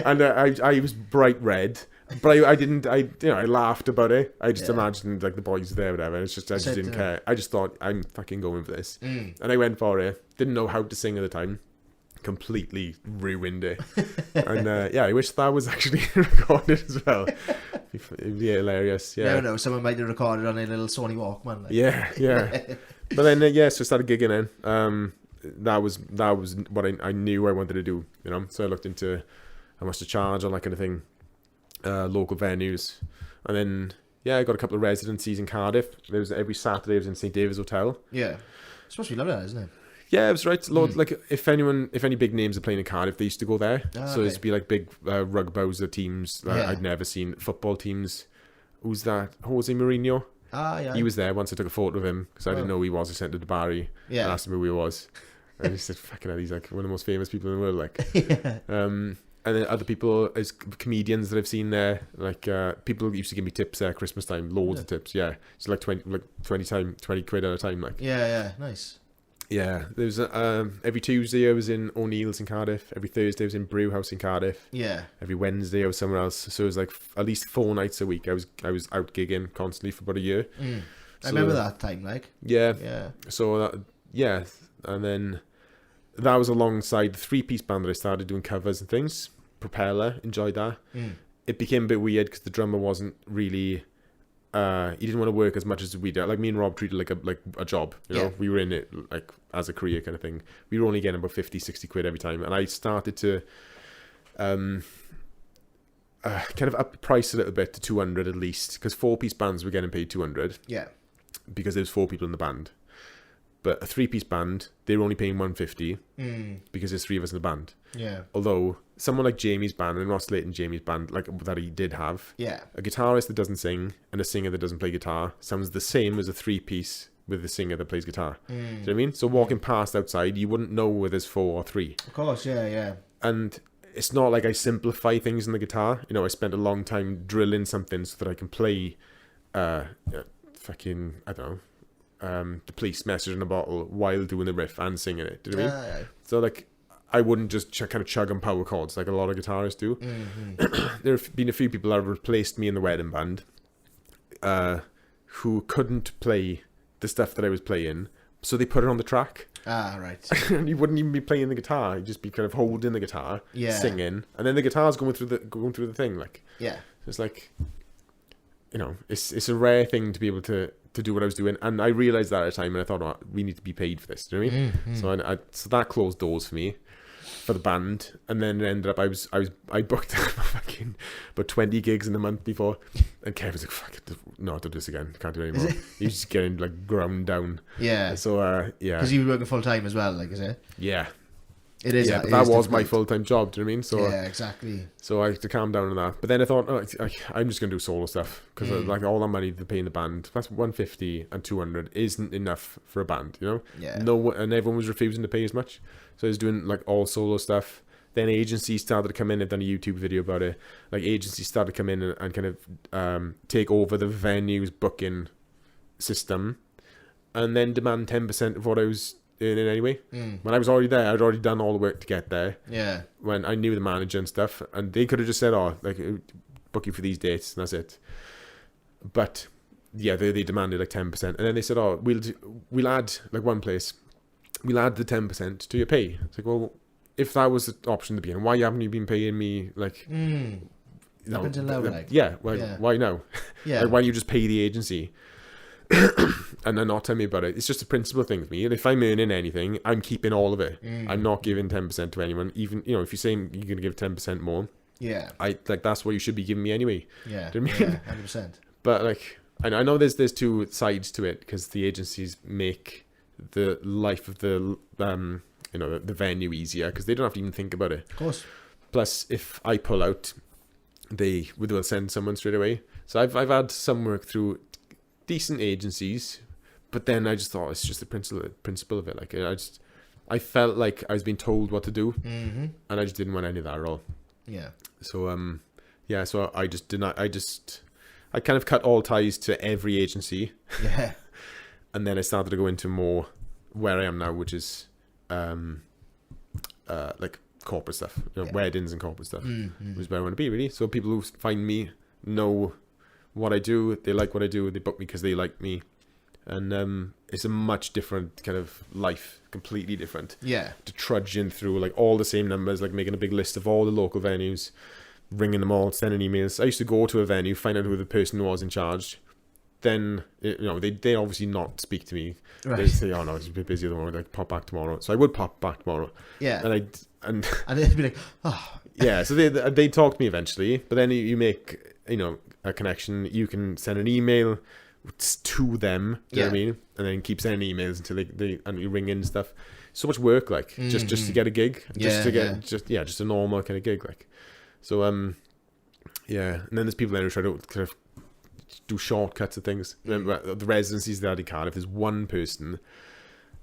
And I was bright red, but I didn't. I laughed about it. I just imagined like the boys there, whatever. It's just I just didn't care. I just thought I'm fucking going for this, and I went for it. Didn't know how to sing at the time. Completely ruined it. And I wish that was actually recorded as well. It'd be hilarious. Yeah. No, someone might have recorded on a little Sony Walkman. Like. Yeah. But then so I started gigging in. That was what I knew I wanted to do. So I looked into how much to charge on that kind of thing, local venues, and then I got a couple of residencies in Cardiff. There was every Saturday I was in St David's Hotel. Yeah, it's supposed to be lovely, isn't it? Yeah, it was right. Like if any big names are playing in Cardiff, they used to go there. So there'd be like big Rugbowser teams I'd never seen, football teams. Who's that? Jose Mourinho. Yeah. He was there once. I took a photo of him because I didn't know who he was. I sent it to Barry and asked him who he was. And he said, "Fucking hell, he's like one of the most famous people in the world." Like, and then other people as comedians that I've seen there, like people used to give me tips there Christmas time, loads of tips. Yeah, it's like 20 quid at a time. Like, yeah, nice. Yeah, there was every Tuesday I was in O'Neill's in Cardiff. Every Thursday I was in Brew House in Cardiff. Yeah. Every Wednesday I was somewhere else. So it was like at least 4 nights a week. I was out gigging constantly for about a year. I remember that time, like. Yeah. Yeah. So and then that was alongside the 3-piece band that I started doing covers and things. Propeller, enjoyed that. It became a bit weird because the drummer wasn't really. He didn't want to work as much as we did. Like me and Rob treated like a job, you know. Yeah. We were in it like as a career kind of thing. We were only getting about 50, 60 quid every time, and I started to kind of up the price a little bit to 200 at least, because 4-piece bands were getting paid 200. Yeah. Because there was 4 people in the band, but a 3-piece band they were only paying 150 because there's 3 of us in the band. Yeah. Although someone like Jamie's band and Ross Layton, Jamie's band, like that he did have, a guitarist that doesn't sing and a singer that doesn't play guitar sounds the same as a 3-piece with a singer that plays guitar. Do you know what I mean? So walking past outside, you wouldn't know whether there's 4 or 3. Of course, yeah. And it's not like I simplify things in the guitar. You know, I spent a long time drilling something so that I can play, fucking, I don't know, The Police, Message in a Bottle while doing the riff and singing it. Do you know what I mean? So like, I wouldn't just kind of chug on power chords like a lot of guitarists do. There have been a few people that have replaced me in the wedding band who couldn't play the stuff that I was playing, so they put it on the track. Right. And you wouldn't even be playing the guitar; you'd just be kind of holding the guitar, singing, and then the guitar's going through the thing. Like, it's like, you know, it's a rare thing to be able to do what I was doing, and I realized that at a time, and I thought, oh, we need to be paid for this. Do you know what I mean? So that closed doors for me. For the band, and then it ended up I booked fucking about 20 gigs in the month before, and Kev was like, "Fuck it, no, don't do this again. Can't do it anymore." He's just getting like ground down. Yeah. So because he was working full time as well, like, is it? Yeah. It is. Yeah, but that was my full time job. Do you know what I mean? So yeah, exactly. So I had to calm down on that. But then I thought, I'm just gonna do solo stuff because like all that money they're paying the band, that's 150 and 200 isn't enough for a band, you know. Yeah. No, and everyone was refusing to pay as much. So I was doing like all solo stuff. Then agencies started to come in. I've done a YouTube video about it. Like agencies started to come in and kind of take over the venue's booking system, and then demand 10% of what I was earning anyway. When I was already there, I'd already done all the work to get there. Yeah. When I knew the manager and stuff, and they could have just said, "Oh, like book you for these dates," and that's it. But yeah, they demanded like 10%, and then they said, "Oh, we'll add like one place. We'll add the 10% to your pay." It's like, well, if that was the option to be in, why haven't you been paying me like? Up until now, like. Yeah, why now? Yeah. Like, why don't you just pay the agency? And then not tell me about it. It's just a principle thing for me. And if I'm earning anything, I'm keeping all of it. I'm not giving 10% to anyone. Even, you know, if you're saying you're going to give 10% more, that's what you should be giving me anyway. Yeah, do you know what I mean? 100%. But like, I know there's 2 sides to it, because the agencies make the life of the the venue easier, because they don't have to even think about it. Of course. Plus, if I pull out, they will send someone straight away. So I've had some work through decent agencies, but then I just thought it's just the principle of it. Like, I felt like I was being told what to do, and I just didn't want any of that at all. Yeah. So so I just did not. I kind of cut all ties to every agency. Yeah. And then I started to go into more where I am now, which is like corporate stuff, weddings and corporate stuff, which is where I want to be, really. So people who find me know what I do, they like what I do, they book me because they like me, and it's a much different kind of life, completely different. Yeah. To trudge in through like all the same numbers, like making a big list of all the local venues, ringing them all, sending emails. I used to go to a venue, find out who the person was in charge. Then they obviously not speak to me. Right. They say, "Oh no, it's a bit busy at the moment. Like, pop back tomorrow." So I would pop back tomorrow. Yeah. And they'd be like, "Oh." Yeah. So they talk to me eventually, but then you make a connection. You can send an email to them. Do you know what I mean? And then keep sending emails until they and you ring in and stuff. So much work, like just to get a gig, just a normal kind of gig, like. So and then there's people there who try to kind of do shortcuts of things. Remember the residencies that I had in Cardiff, there's one person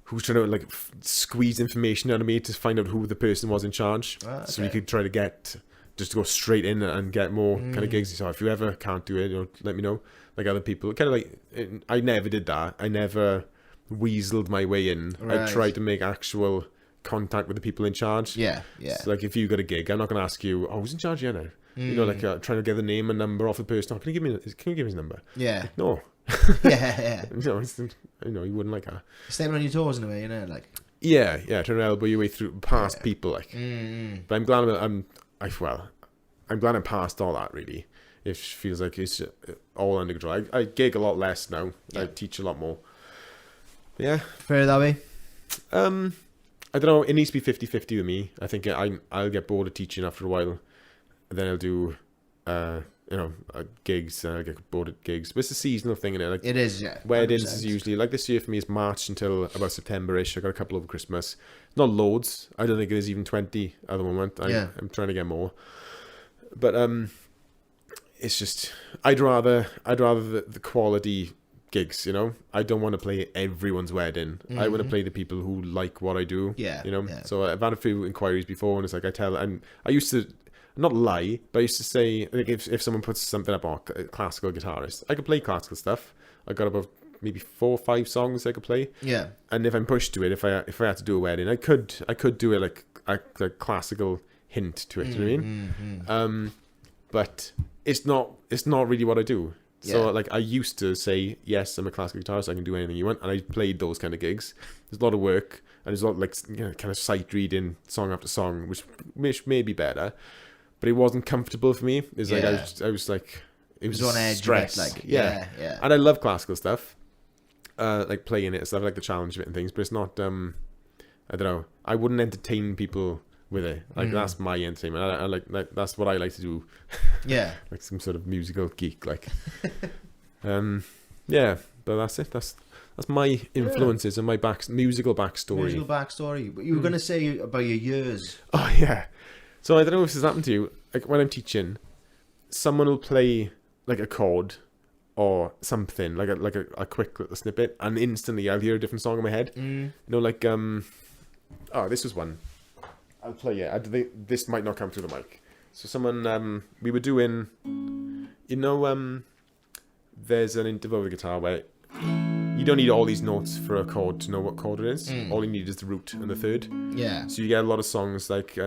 who's trying to like squeeze information out of me to find out who the person was in charge. Okay. So you could try to get just to go straight in and get more kind of gigs. So if you ever can't do it, let me know. Like other people, kind of like I never did that. I never weaseled my way in. Right. I tried to make actual contact with the people in charge. Yeah. So, like, if you got a gig, I'm not going to ask you, "Oh, who's in charge here now?" You know, like trying to get the name and number off the person. Oh, can you give me his number? Yeah. Like, no. Yeah. You wouldn't like that. Stepping on your toes in a way, you know, like. Yeah, trying to elbow your way through past people, like. But I'm glad I'm glad I'm past all that. Really, it feels like it's all under control. I gig a lot less now. I teach a lot more. Yeah. Fair that way. I don't know. It needs to be 50-50 with me. I think I'll get bored of teaching after a while. Then I'll do, gigs, and I'll get bored of gigs. But it's a seasonal thing, innit? Like, It is, yeah. weddings 100%. is usually, like this year for me is March until about September-ish. I got a couple over Christmas. Not loads. I don't think it is even 20 at the moment. I'm trying to get more. But it's just, I'd rather the quality gigs, you know. I don't want to play everyone's wedding. I want to play the people who like what I do. Yeah. You know. Yeah. So I've had a few inquiries before, and it's like I used to not lie, but I used to say, like, if someone puts something up on a classical guitarist, I could play classical stuff. I got about maybe 4 or 5 songs I could play. Yeah. And if I'm pushed to it, if I had to do a wedding, I could do it like a classical hint to it. You know what I mean? But it's not really what I do. So like I used to say, yes, I'm a classical guitarist, I can do anything you want, and I played those kind of gigs. There's a lot of work, and there's a lot of, like, you know, kind of sight reading song after song, which may be better, but it wasn't comfortable for me. It's like I was like, it was on edge, stress. like yeah. And I love classical stuff, like playing it and stuff. I like the challenge of it and things, but it's not. I don't know. I wouldn't entertain people with it. Like that's my entertainment. I like that's what I like to do. Yeah. Like some sort of musical geek, like. Yeah, but that's it. That's my influences and my musical backstory. Musical backstory. But you were going to say about your years. Oh yeah. So I don't know if this has happened to you. Like when I'm teaching, someone will play like a chord or something, like a quick little snippet, and instantly I'll hear a different song in my head. You know, like oh, this was one. I'll play it. This might not come through the mic. So someone we were doing, you know, there's an interval with guitar where you don't need all these notes for a chord to know what chord it is. All you need is the root and the third. Yeah. So you get a lot of songs like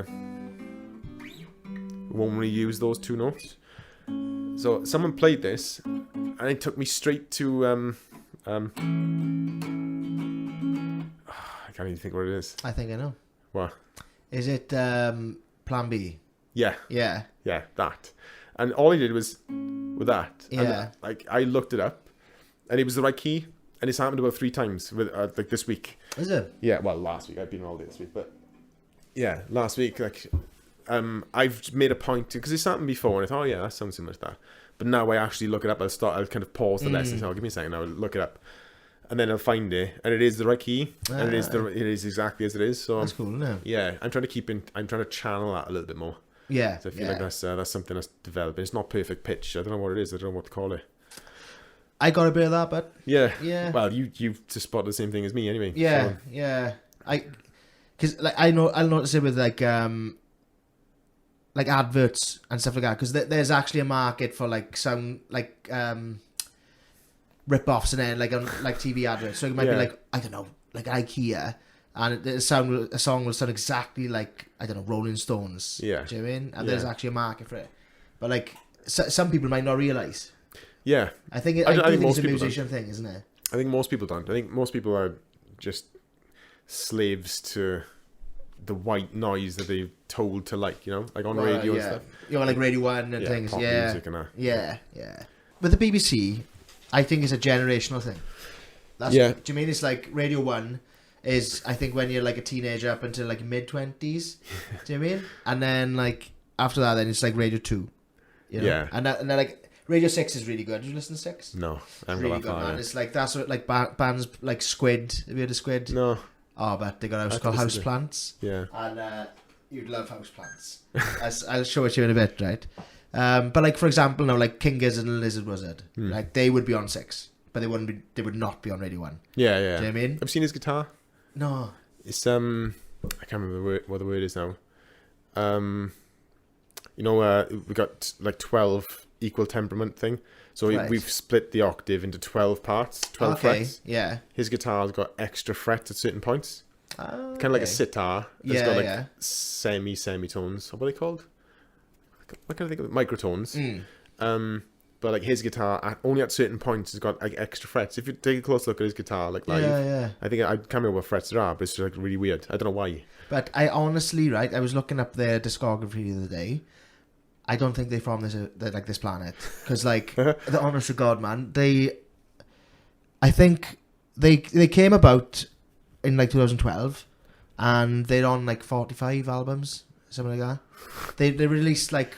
won't really use those 2 notes. So someone played this, and it took me straight to I can't even think what it is. I think I know. What? Is it Plan B? Yeah, that. And all I did was with that. Yeah. And, like I looked it up, and it was the right key, and it's happened about 3 times with like this week. Is it? Yeah, well, last week. I've been all day this week, but yeah, last week, like, I've made a point because it's happened before, and I thought, oh yeah, that sounds similar to that. But now I actually look it up. I'll kind of pause the lesson. So give me a second. I'll look it up, and then I'll find it, and it is the right key, and it is exactly as it is. So that's cool, isn't it? Yeah, I'm trying to channel that a little bit more. Yeah. So I feel like that's something that's developing. It's not perfect pitch. I don't know what it is. I don't know what to call it. I got a bit of that, but yeah. Well, you've just spotted the same thing as me, anyway. Yeah, so. yeah. Because like I'll notice it with like adverts and stuff like that. Because there's actually a market for like some like rip-offs and then like on like TV adverts. So it might be like, I don't know, like IKEA. And a song will sound exactly like, I don't know, Rolling Stones. Yeah. Do you know what I mean? And there's actually a market for it. But like, some people might not realise. Yeah. I think it's a musician thing, isn't it? I think most people don't. I think most people are just slaves to the white noise that they're told to like, you know? Like on radio and stuff. You know, like Radio 1 and things. Pop music and that. Yeah. With the BBC, I think it's a generational thing. Do you mean it's like Radio 1... is, I think, when you're like a teenager up until like mid-20s. Do you know what I mean? And then like after that, then it's like Radio 2. You know? Yeah. And then like Radio 6 is really good. Did you listen to 6? No, I haven't really got that far. Good, man. It's like that's what like bands like Squid. Have you heard of Squid? No. Oh, but they got a house called House Plants. Yeah. And you'd love House Plants. I'll show it to you in a bit, right? But like for example, now like King Gizzard and Lizard Wizard, like they would be on 6, but they would not be on Radio 1. Yeah. Do you know what I mean? I've seen his guitar. No. It's I can't remember what the word is now. You know, we got like 12 equal temperament thing. So Right. we've split the octave into 12 parts, 12 frets. Yeah. His guitar's got extra frets at certain points. Okay. Kind of like a sitar. It's Yeah, got like yeah. semitones. What are they called? I can't think of it. Microtones. Mm. But like his guitar, only at certain points, has got like extra frets. If you take a close look at his guitar, like live, Yeah. I think I can't remember what frets there are, but it's like really weird. I don't know why. But I honestly, right, I was looking up their discography the other day. I don't think they're from this planet. Because, like, the honest to God, man, I think they came about in, like, 2012, and they're on, like, 45 albums, something like that. They released, like,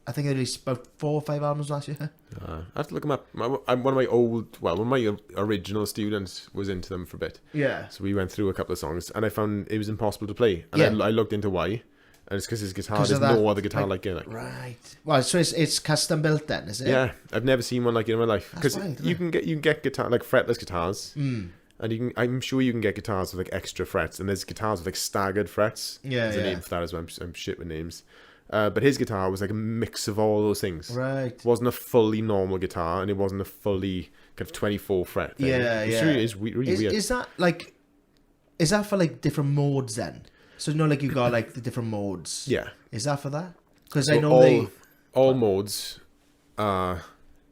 I think they released about 4 or 5 albums last year. I have to look them up. One of my original students was into them for a bit. Yeah. So we went through a couple of songs, and I found it was impossible to play. And Yeah. I looked into why, and it's because his guitar, 'Cause there's of that, no other guitar like it. Like. Right. Well, so it's custom built then, is it? Yeah, I've never seen one like it in my life. That's Because wild, isn't you it? can get guitar like fretless guitars, Mm. and I'm sure you can get guitars with like extra frets, and there's guitars with like staggered frets. Yeah, There's a name for that as well. I'm shit with names. But his guitar was like a mix of all those things. Right. It wasn't a fully normal guitar, and it wasn't a fully kind of 24 fret thing. Yeah, It's yeah. really weird. Is that for like different modes then? So like you got like the different modes. Yeah. Is that for that? Because So I know all modes are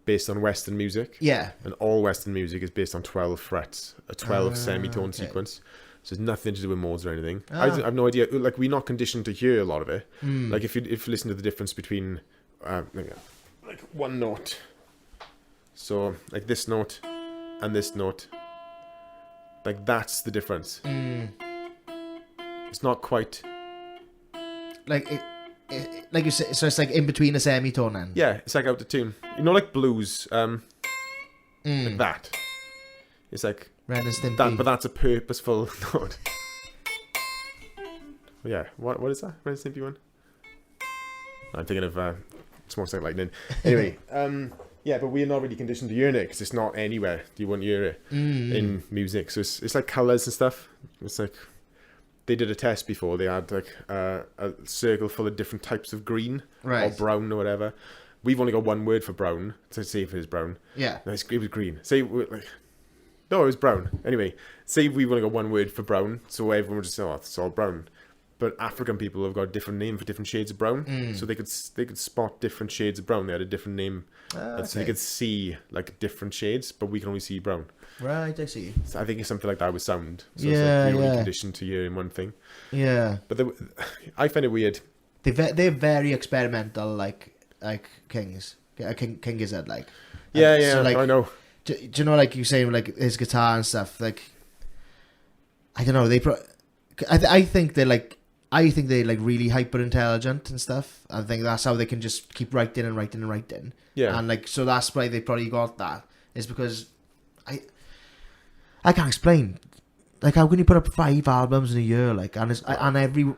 based on Western music. Yeah. And all Western music is based on 12 frets, a 12 semitone okay. sequence. So it's nothing to do with modes or anything. Ah. I have no idea. Like, we're not conditioned to hear a lot of it. Mm. Like, if you listen to the difference between, like one note. So, like this note and this note. Like, that's the difference. Mm. It's not quite... Like like you say, so it's like in between a semitone then. Yeah, it's like out of tune. You know, like blues, like that. It's like... Ren and Stimpy. That, but that's a purposeful note. Yeah, what is that? Ren and Stimpy one? I'm thinking of Small Like Lightning. Anyway, yeah, but we're not really conditioned to hear it because it's not anywhere you won't hear it in music. So it's like colours and stuff. It's like they did a test before. They had like a circle full of different types of green or brown or whatever. We've only got one word for brown, so say if it is brown. Yeah. No, it was green. Say like. No, it was brown. Anyway, say we've only got one word for brown, so everyone would just say, "Oh, it's all brown." But African people have got a different name for different shades of brown, so they could spot different shades of brown. They had a different name, so they could see like different shades, but we can only see brown. Right, I see. So I think it's something like that with sound. So Yeah, it's like we're only yeah. conditioned to hearing one thing. Yeah. But I find it weird. They're very experimental, like Kings. King Gizzard, like. Yeah, So, like, I know. Do you know, like you saying, like his guitar and stuff, like I don't know, I think they're like really hyper intelligent and stuff. I think that's how they can just keep writing and writing and writing. Yeah, and like so that's why they probably got that. Is because I can't explain. Like, how can you put up 5 albums in a year? Like, and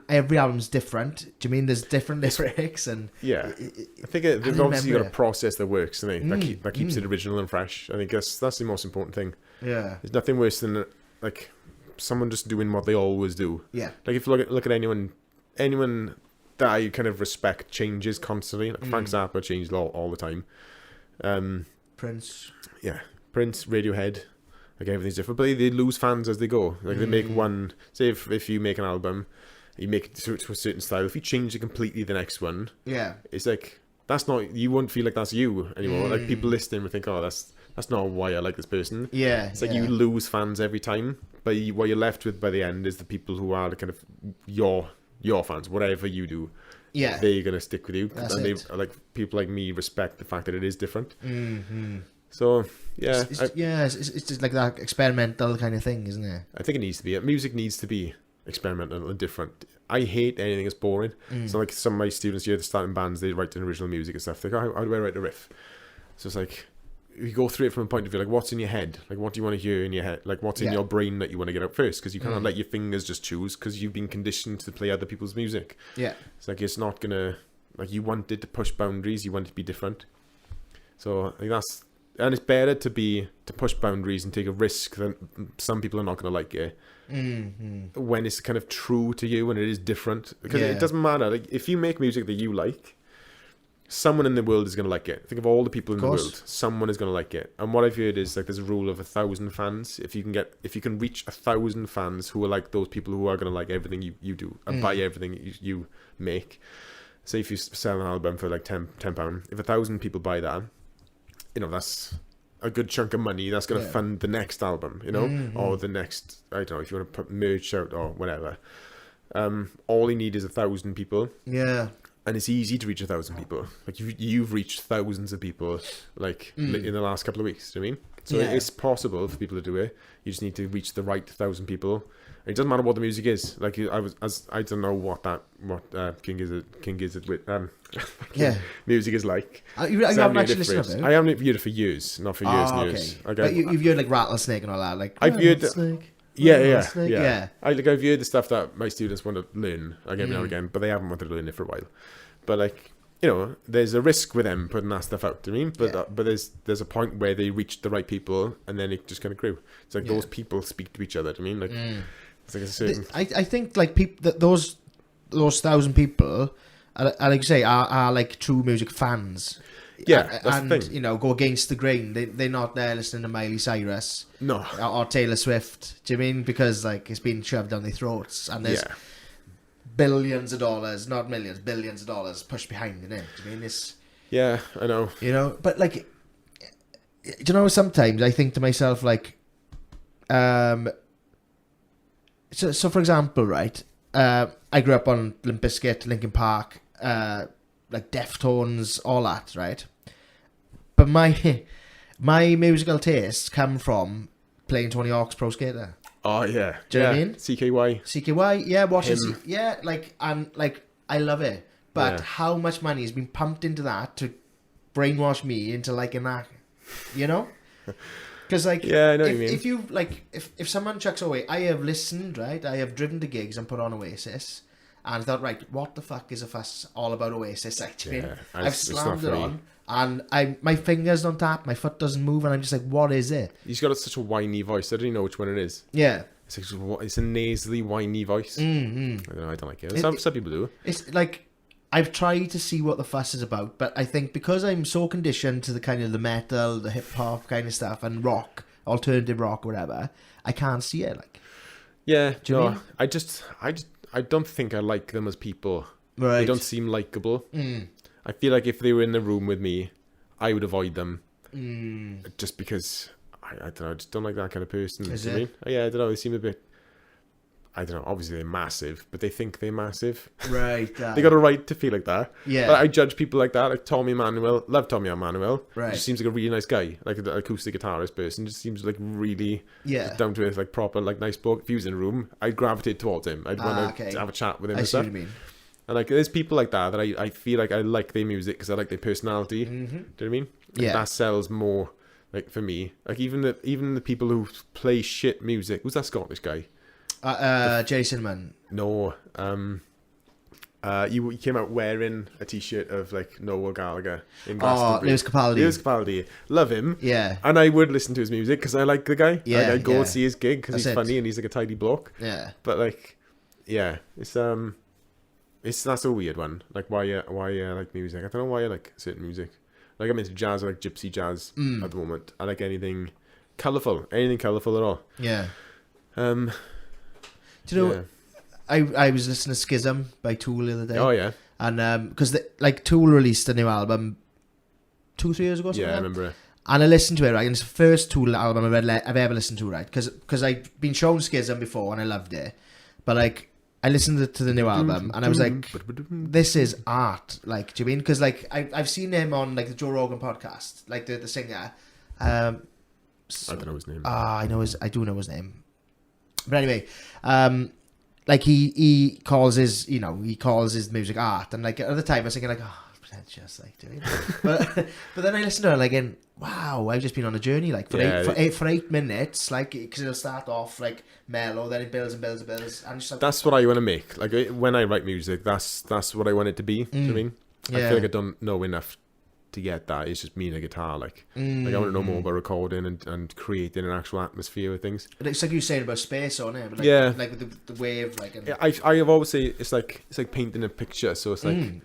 every album's different. Do you mean there's different lyrics and? Yeah, I think they've obviously got a process that works, and that keeps it original and fresh. I think that's the most important thing. Yeah, there's nothing worse than like someone just doing what they always do. Yeah, like if you look at anyone that I kind of respect changes constantly. Like Frank Zappa changed all the time. Prince, Radiohead. Like everything's different, but they lose fans as they go. Like they make one. Say if you make an album, you make it to a certain style. If you change it completely, the next one, it's like that's not. You won't feel like that's you anymore. Like people listening would think, oh, that's not why I like this person. Yeah, it's like you lose fans every time, but what you're left with by the end is the people who are the kind of your fans. Whatever you do, they're gonna stick with you, and they like people like me respect the fact that it is different. Mm-hmm. So it's just like that experimental kind of thing, isn't it? I think it needs to be. Music needs to be experimental and different. I hate anything that's boring. So like some of my students here, they're starting bands, they write in original music and stuff. They go, how do I write a riff? So it's like you go through it from a point of view, like what's in your head, like what do you want to hear in your head, like what's in your brain that you want to get out first, because you can't let your fingers just choose because you've been conditioned to play other people's music. Yeah, it's like it's not gonna like you wanted to push boundaries, you want it to be different. So like that's. And it's better to push boundaries and take a risk than some people are not going to like it. When it's kind of true to you and it is different, because it doesn't matter. Like if you make music that you like, someone in the world is going to like it. Think of all the people in the course. world. Someone is going to like it. And what I've heard is like there's a rule of 1,000 fans. If you can reach 1,000 fans who are like those people who are going to like everything you do and buy everything you make. Say if you sell an album for like £10, if 1,000 people buy that, that's a good chunk of money that's going to fund the next album, or the next, I don't know, if you want to put merch out or whatever. All you need is 1,000 people. Yeah. And it's easy to reach 1,000 people. Like you've reached thousands of people, like in the last couple of weeks. Do you know what I mean? So it's possible for people to do it. You just need to reach the right 1,000 people. And it doesn't matter what the music is. Like I don't know what King Gizzard with music is like. You haven't actually listened to it? I haven't viewed it for years, not for years and years. Okay. But you've heard like Rattlesnake and all that, like I've viewed Rattlesnake. Yeah. I I've viewed the stuff that my students want to learn again now and again, but they haven't wanted to learn it for a while. But like, there's a risk with them putting that stuff out. Do you mean? But there's a point where they reach the right people, and then it just kind of grew. It's like those people speak to each other. Do you mean? Like, it's like a certain. I think like people those 1,000 people, are, like you say, are like true music fans. Yeah, that's and the thing. Go against the grain. They're not there listening to Miley Cyrus, No, or Taylor Swift. Do you mean? Because like it's been shoved down their throats, and there's billions of dollars, not millions, billions of dollars pushed behind it. Do you mean this? Yeah, I know. But like, sometimes I think to myself like, so for example, right? I grew up on Limp Bizkit, Linkin Park, like Deftones, all that, right? But my musical tastes come from playing Tony Hawk's Pro Skater. Oh yeah, Do you know what I mean? CKY, yeah, watching, I love it. But how much money has been pumped into that to brainwash me into liking that? Because like, I know what you mean. If you like, if someone chucks away, I have listened, right? I have driven to gigs and put on Oasis, and thought, right, what the fuck is a fuss all about Oasis? Actually, I've slammed it on, and my fingers don't tap, my foot doesn't move, and I'm just like, what is it? He's got such a whiny voice. I don't even know which one it is. Yeah, it's a nasally, whiny voice. I don't like it. Some people do. It's like, I've tried to see what the fuss is about, but I think because I'm so conditioned to the kind of the metal, the hip hop kind of stuff, and rock, alternative rock, whatever, I can't see it. Like, yeah, do you know? I don't think I like them as people. Right. They don't seem likable. I feel like if they were in the room with me, I would avoid them. Just because I don't know, I just don't like that kind of person. Is it? it? I mean? Yeah, I don't know. They seem a bit. I don't know. Obviously, they're massive, but they think they're massive. Right. They got a right to feel like that. Yeah. But I judge people like that, like Tommy Emmanuel. Love Tommy Emmanuel. Right. Just seems like a really nice guy, like an acoustic guitarist person. Just seems like really down to earth, like proper, like nice bloke. If he was in a room, I'd gravitate towards him. I'd want to have a chat with him. I and see stuff. what you mean. And like, there's people like that I feel like I like their music because I like their personality. Do you know what I mean? Like, that sells more. Like for me, like even the people who play shit music. Who's that Scottish guy? Jason Mann. No, you came out wearing a t-shirt of like Noel Gallagher in Glastonbury. Lewis Capaldi. Lewis Capaldi, love him. Yeah, and I would listen to his music because I like the guy. Yeah, like, I'd go and see his gig because he's funny and he's like a tidy bloke. Yeah, but like, it's that's a weird one. Like why I like music. I don't know why I like certain music. Like I'm into jazz, I like gypsy jazz at the moment. I like anything colourful at all. Yeah. Do you know? I was listening to Schism by Tool the other day. Oh yeah. And because like Tool released a new album 2-3 years ago. Yeah, I remember it. And I listened to it, right? And it's the first Tool album I've ever listened to, right? Because I've been shown Schism before and I loved it, but like I listened to the new album and I was like, this is art. Like, do you mean? Because like I've seen him on like the Joe Rogan podcast, like the singer. I don't know his name. I do know his name. But anyway, like he calls his music art, and like at the time I was thinking like, oh, pretentious, like doing. but then I listened to it like, and wow, I've just been on a journey like for 8 minutes, like because it'll start off like mellow, then it builds and builds and builds, and just like, that's what I want to make. Like when I write music, that's what I want it to be. Do you know what I mean? I feel like I don't know enough to get that. It's just me and a guitar. Like I want to know more about recording and creating an actual atmosphere with things. But it's like you were saying about space on it. Like, yeah, like with the wave. Like I have always say it's like painting a picture. So it's like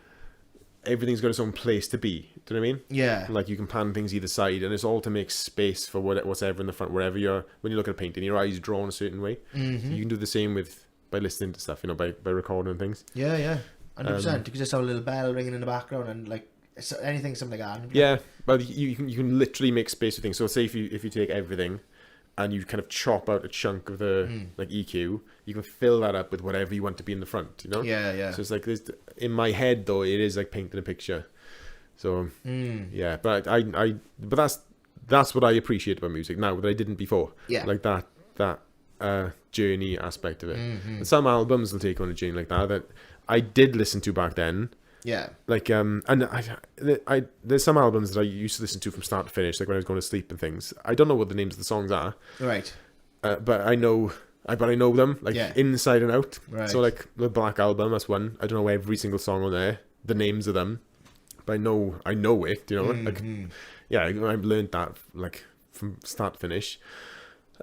everything's got its own place to be. Do you know what I mean? Yeah. Like you can pan things either side, and it's all to make space for what's ever in the front, wherever when you look at a painting, your eyes drawn a certain way. Mm-hmm. So you can do the same by listening to stuff, by recording things. Yeah. 100%. You could just have a little bell ringing in the background and like something like that. Yeah, well, you can literally make space for things. So say if you take everything and you kind of chop out a chunk of the like EQ, you can fill that up with whatever you want to be in the front. Yeah. So it's like this in my head though. It is like painting a picture. So yeah, but but that's what I appreciate about music now that I didn't before. Yeah, like that journey aspect of it. And some albums will take on a journey like that I did listen to back then. Yeah, like and I there's some albums that I used to listen to from start to finish, like when I was going to sleep and things. I don't know what the names of the songs are, right? But I know them like inside and out. Right. So like the Black Album, that's one. I don't know every single song on there, the names of them, but I know it. Like yeah, I've learned that like from start to finish.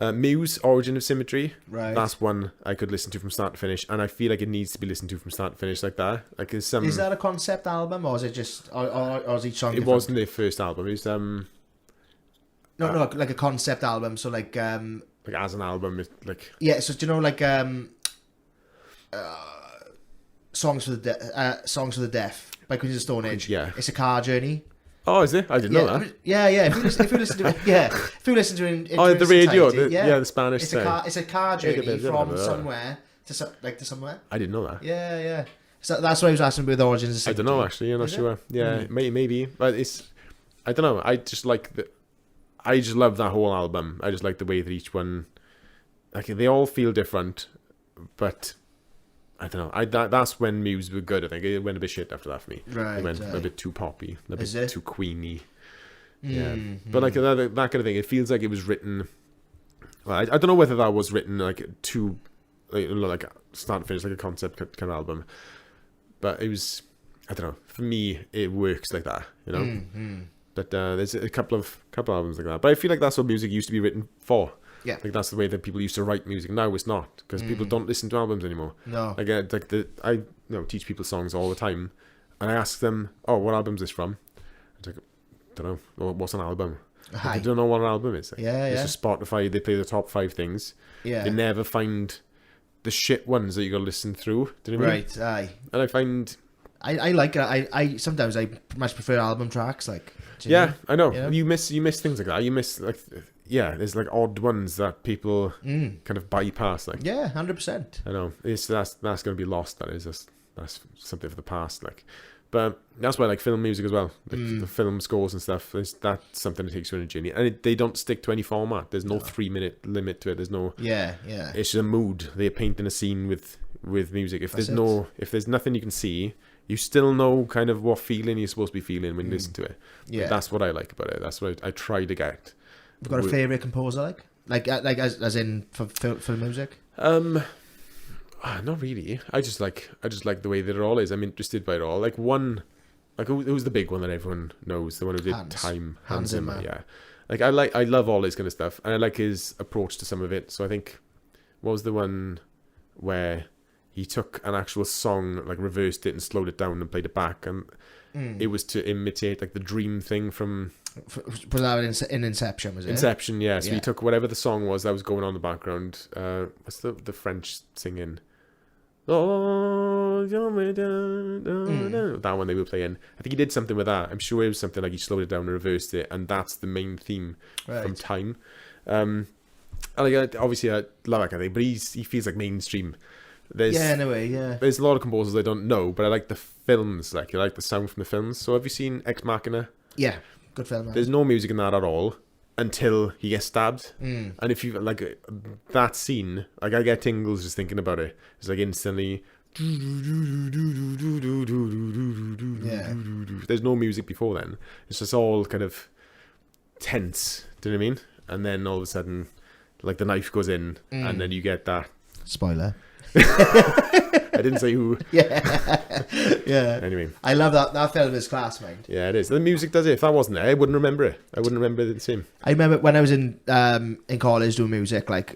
Muse, Origin of Symmetry. Right. That's one I could listen to from start to finish, and I feel like it needs to be listened to from start to finish like that. Like is that a concept album, or is it just, or is each song? It wasn't their first album. It was no, like a concept album. So like as an album, it's like yeah. So do you know like Songs for the Deaf by Queens of the Stone Age? Yeah, it's a car journey. Oh, is it? I didn't know that. Yeah. If you listen to it, if you listen to it in the radio, entirety, the Spanish. It's a car journey from somewhere to somewhere. I didn't know that. Yeah. So that's what I was asking with Origins of Symmetry. I don't know actually. I'm not sure. Yeah, maybe, but I don't know. I just love that whole album. I just like the way that each one, like they all feel different, but I don't know. That's when Muse were good. I think it went a bit shit after that for me. Right. It went a bit too poppy, a bit too queeny. Yeah, but like that kind of thing. It feels like it was written. Well, I don't know whether that was written like too, like start to finish, like a concept kind of album. But it was, I don't know. For me, it works like that, But there's a couple albums like that. But I feel like that's what music used to be written for. Yeah, like that's the way that people used to write music. Now it's not, because people don't listen to albums anymore. No, I teach people songs all the time, and I ask them, "Oh, what album's this from?" I don't know. Well, what's an album? They don't know what an album is. Like, it's just Spotify. They play the top 5 things. Yeah, they never find the shit ones that you got to listen through. Do you know what I mean? Right. Aye. And I find I like it. I sometimes I much prefer album tracks. Like I know. You miss things like that. You miss like. Yeah, there's like odd ones that people kind of bypass. Like 100%. I know that's going to be lost. That's something for the past. Like, but that's why I like film music as well. Like the film scores and stuff. That's something that takes you on a journey, and they don't stick to any format. There's no 3-minute limit to it. There's no It's just a mood. They're painting a scene with music. If there's nothing you can see, you still know kind of what feeling you're supposed to be feeling when you listen to it. Yeah, but that's what I like about it. That's what I try to get. You've got a favourite composer, like as in for music? Not really. I just like the way that it all is. I'm interested by it all. Like one, like who's the big one that everyone knows? The one who did Time, Hans Zimmer. Yeah. Like I love all his kind of stuff, and I like his approach to some of it. So I think, what was the one where he took an actual song, like reversed it and slowed it down and played it back, and it was to imitate like the dream thing from. Was that in Inception? Was it Inception? Yeah. So he took whatever the song was that was going on in the background. What's the French singing? Oh, that one they were playing. I think he did something with that. I'm sure it was something like he slowed it down and reversed it, and that's the main theme from Time. Obviously, I love that kind of thing, but he feels like mainstream. There's a lot of composers I don't know, but I like the films. Like I like the sound from the films. So have you seen Ex Machina? Yeah. Good film. There's no music in that at all until he gets stabbed. And if you like that scene, like I get tingles just thinking about it. It's like instantly. There's no music before then. It's just all kind of tense. Do you know what I mean? And then all of a sudden, like the knife goes in, and then you get that. Spoiler. I didn't say who. Yeah. Anyway, I love that film is class, mind. Yeah, it is. The music does it. If that wasn't there, I wouldn't remember it. I wouldn't remember the same. I remember when I was in college doing music, like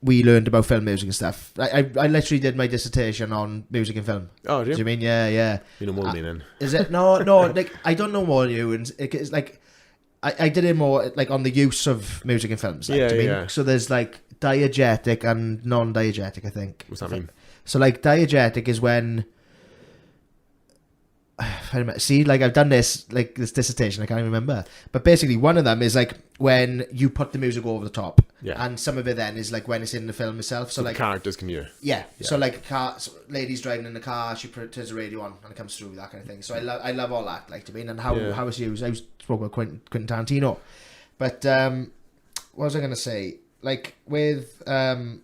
we learned about film music and stuff. I literally did my dissertation on music and film. Oh, do Do you? you mean? Yeah. You know more than me then. Is it? No, like, I don't know more than you, and it's like, I did it more, like, on the use of music and films. Like, do you mean? Yeah. So there's, like, diegetic and non-diegetic, I think. What's that mean? So, like, diegetic is when... See, like, I've done this dissertation, I can't even remember. But basically, one of them is, like, when you put the music over the top. Yeah. And some of it then is, like, when it's in the film itself. So, The like... characters can hear. Yeah. So, like, lady's driving in the car, she turns the radio on, and it comes through, that kind of thing. So, I love all that, like, do you mean? And how it's used. I spoke about Quentin Tarantino. But, what was I going to say? Like, with Hans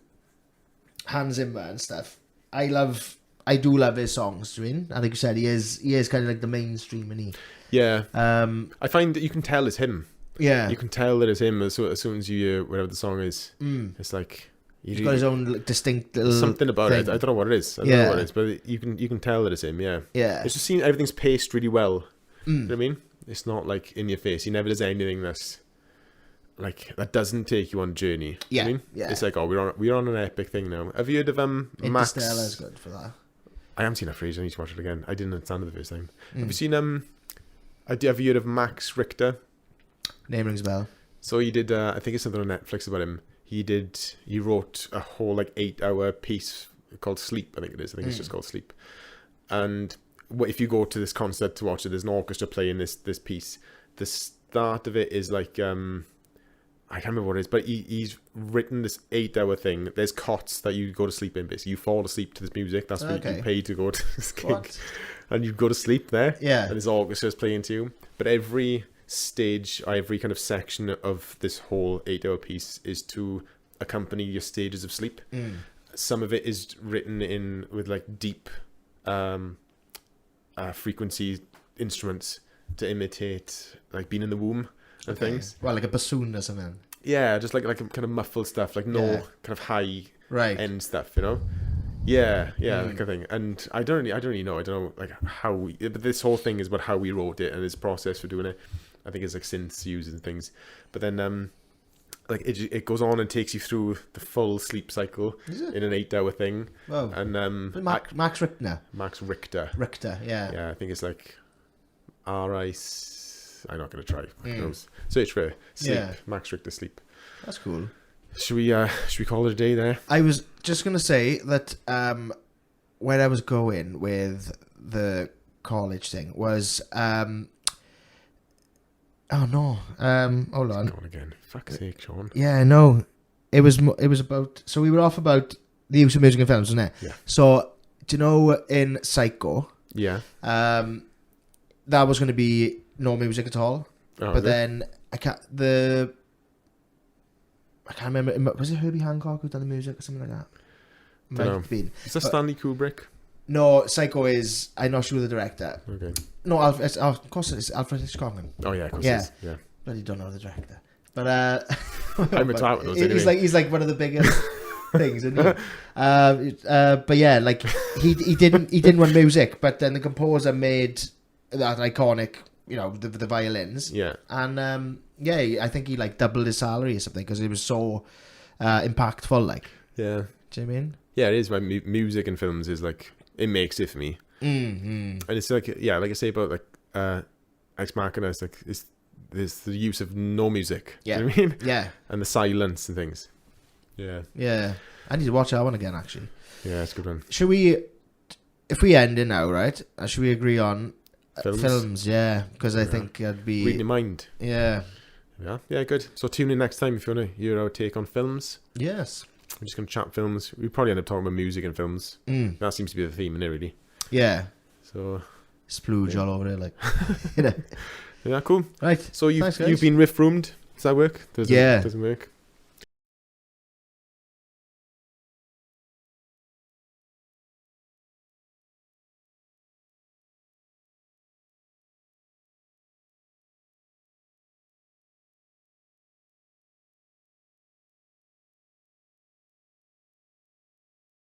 Zimmer and stuff, I do love his songs, do you mean? I think you said he is kind of like the mainstream, isn't he? Yeah. I find that you can tell it's him. Yeah. You can tell that it's him as soon as you hear whatever the song is. It's like... He's got his own, like, distinct little something about thing. it. I don't know what it is. I don't know what it is, but you can tell that it's him, yeah. Yeah. It's just seen everything's paced really well. You know what I mean? It's not like in your face. He never does anything that's like that doesn't take you on a journey. Yeah. You know what I mean? Yeah. It's like, oh, we're on an epic thing now. Have you heard of Max? Interstellar's good for that. I haven't seen that for ages. I need to watch it again. I didn't understand it the first time. Have you seen have you heard of Max Richter? Name rings a bell. So he did I think it's something on Netflix about him. He wrote a whole like 8-hour piece called Sleep, I think it is. I think it's just called Sleep. And if you go to this concert to watch it, there's an orchestra playing this piece. The start of it is like I can't remember what it is, but he's written this 8-hour thing. There's cots that you go to sleep in, basically. You fall asleep to this music. That's what you pay to go to this gig. What? And you go to sleep there. Yeah. And this orchestra's playing to you. But every stage, or every kind of section of this whole 8-hour piece is to accompany your stages of sleep. Some of it is written in with like deep frequency instruments to imitate like being in the womb and things. Well, like a bassoon or something. Yeah, just like kind of muffled stuff, like no kind of high end stuff, you know. Yeah, that kind of thing. And I don't really know. I don't know like how but this whole thing is about how we wrote it and his process for doing it. I think it's like synths used and things. But then like it goes on and takes you through the full sleep cycle in an 8-hour thing. Whoa. And Max Richter. Max Richter. Yeah. Yeah, I think it's like I'm not going to try. Who knows? Search for Sleep. Yeah. Max Richter Sleep. That's cool. Should we call it a day there? I was just going to say that where I was going with the college thing was hold on. Go on again. Fuck's sake, Sean. Yeah, no. It was about, so we were off about the use of music in films, wasn't it? Yeah. So, do you know in Psycho, Yeah. that was going to be no music at all. Oh, But then I can't remember. Was it Herbie Hancock who done the music or something like that? Might have been. Is that Stanley Kubrick? No, Psycho is. I'm not sure the director. Okay. No, of course it's Alfred Hitchcock. Oh yeah, of course. Yeah. It is. Yeah. Bloody don't know the director. But I'm a type of those anyway. he's like one of the biggest things, isn't he? But yeah, like he didn't want music, but then the composer made that iconic, you know, the violins. Yeah. And I think he like doubled his salary or something because it was so impactful. Like, Yeah. do you know what I mean? Yeah, it is. My music in films is like it makes it for me. Mm-hmm. And it's like like I say about like Ex Machina, it's like there's the use of no music. Yeah. Do you know what I mean? Yeah. And the silence and things. Yeah. Yeah. I need to watch that one again, actually. Yeah, it's a good one. Should we, if we end it now, right? Should we agree on Films? Yeah, because I think it'd be Reading your mind. Yeah. Yeah, good. So tune in next time if you want to hear our take on films. Yes. We're just going to chat films. We probably end up talking about music and films. That seems to be the theme in it, really. Yeah. So Splooge all over it, like. You know. Yeah, cool. Right. So Thanks, guys. you've been riff roomed. Does that work? Yeah. Doesn't work.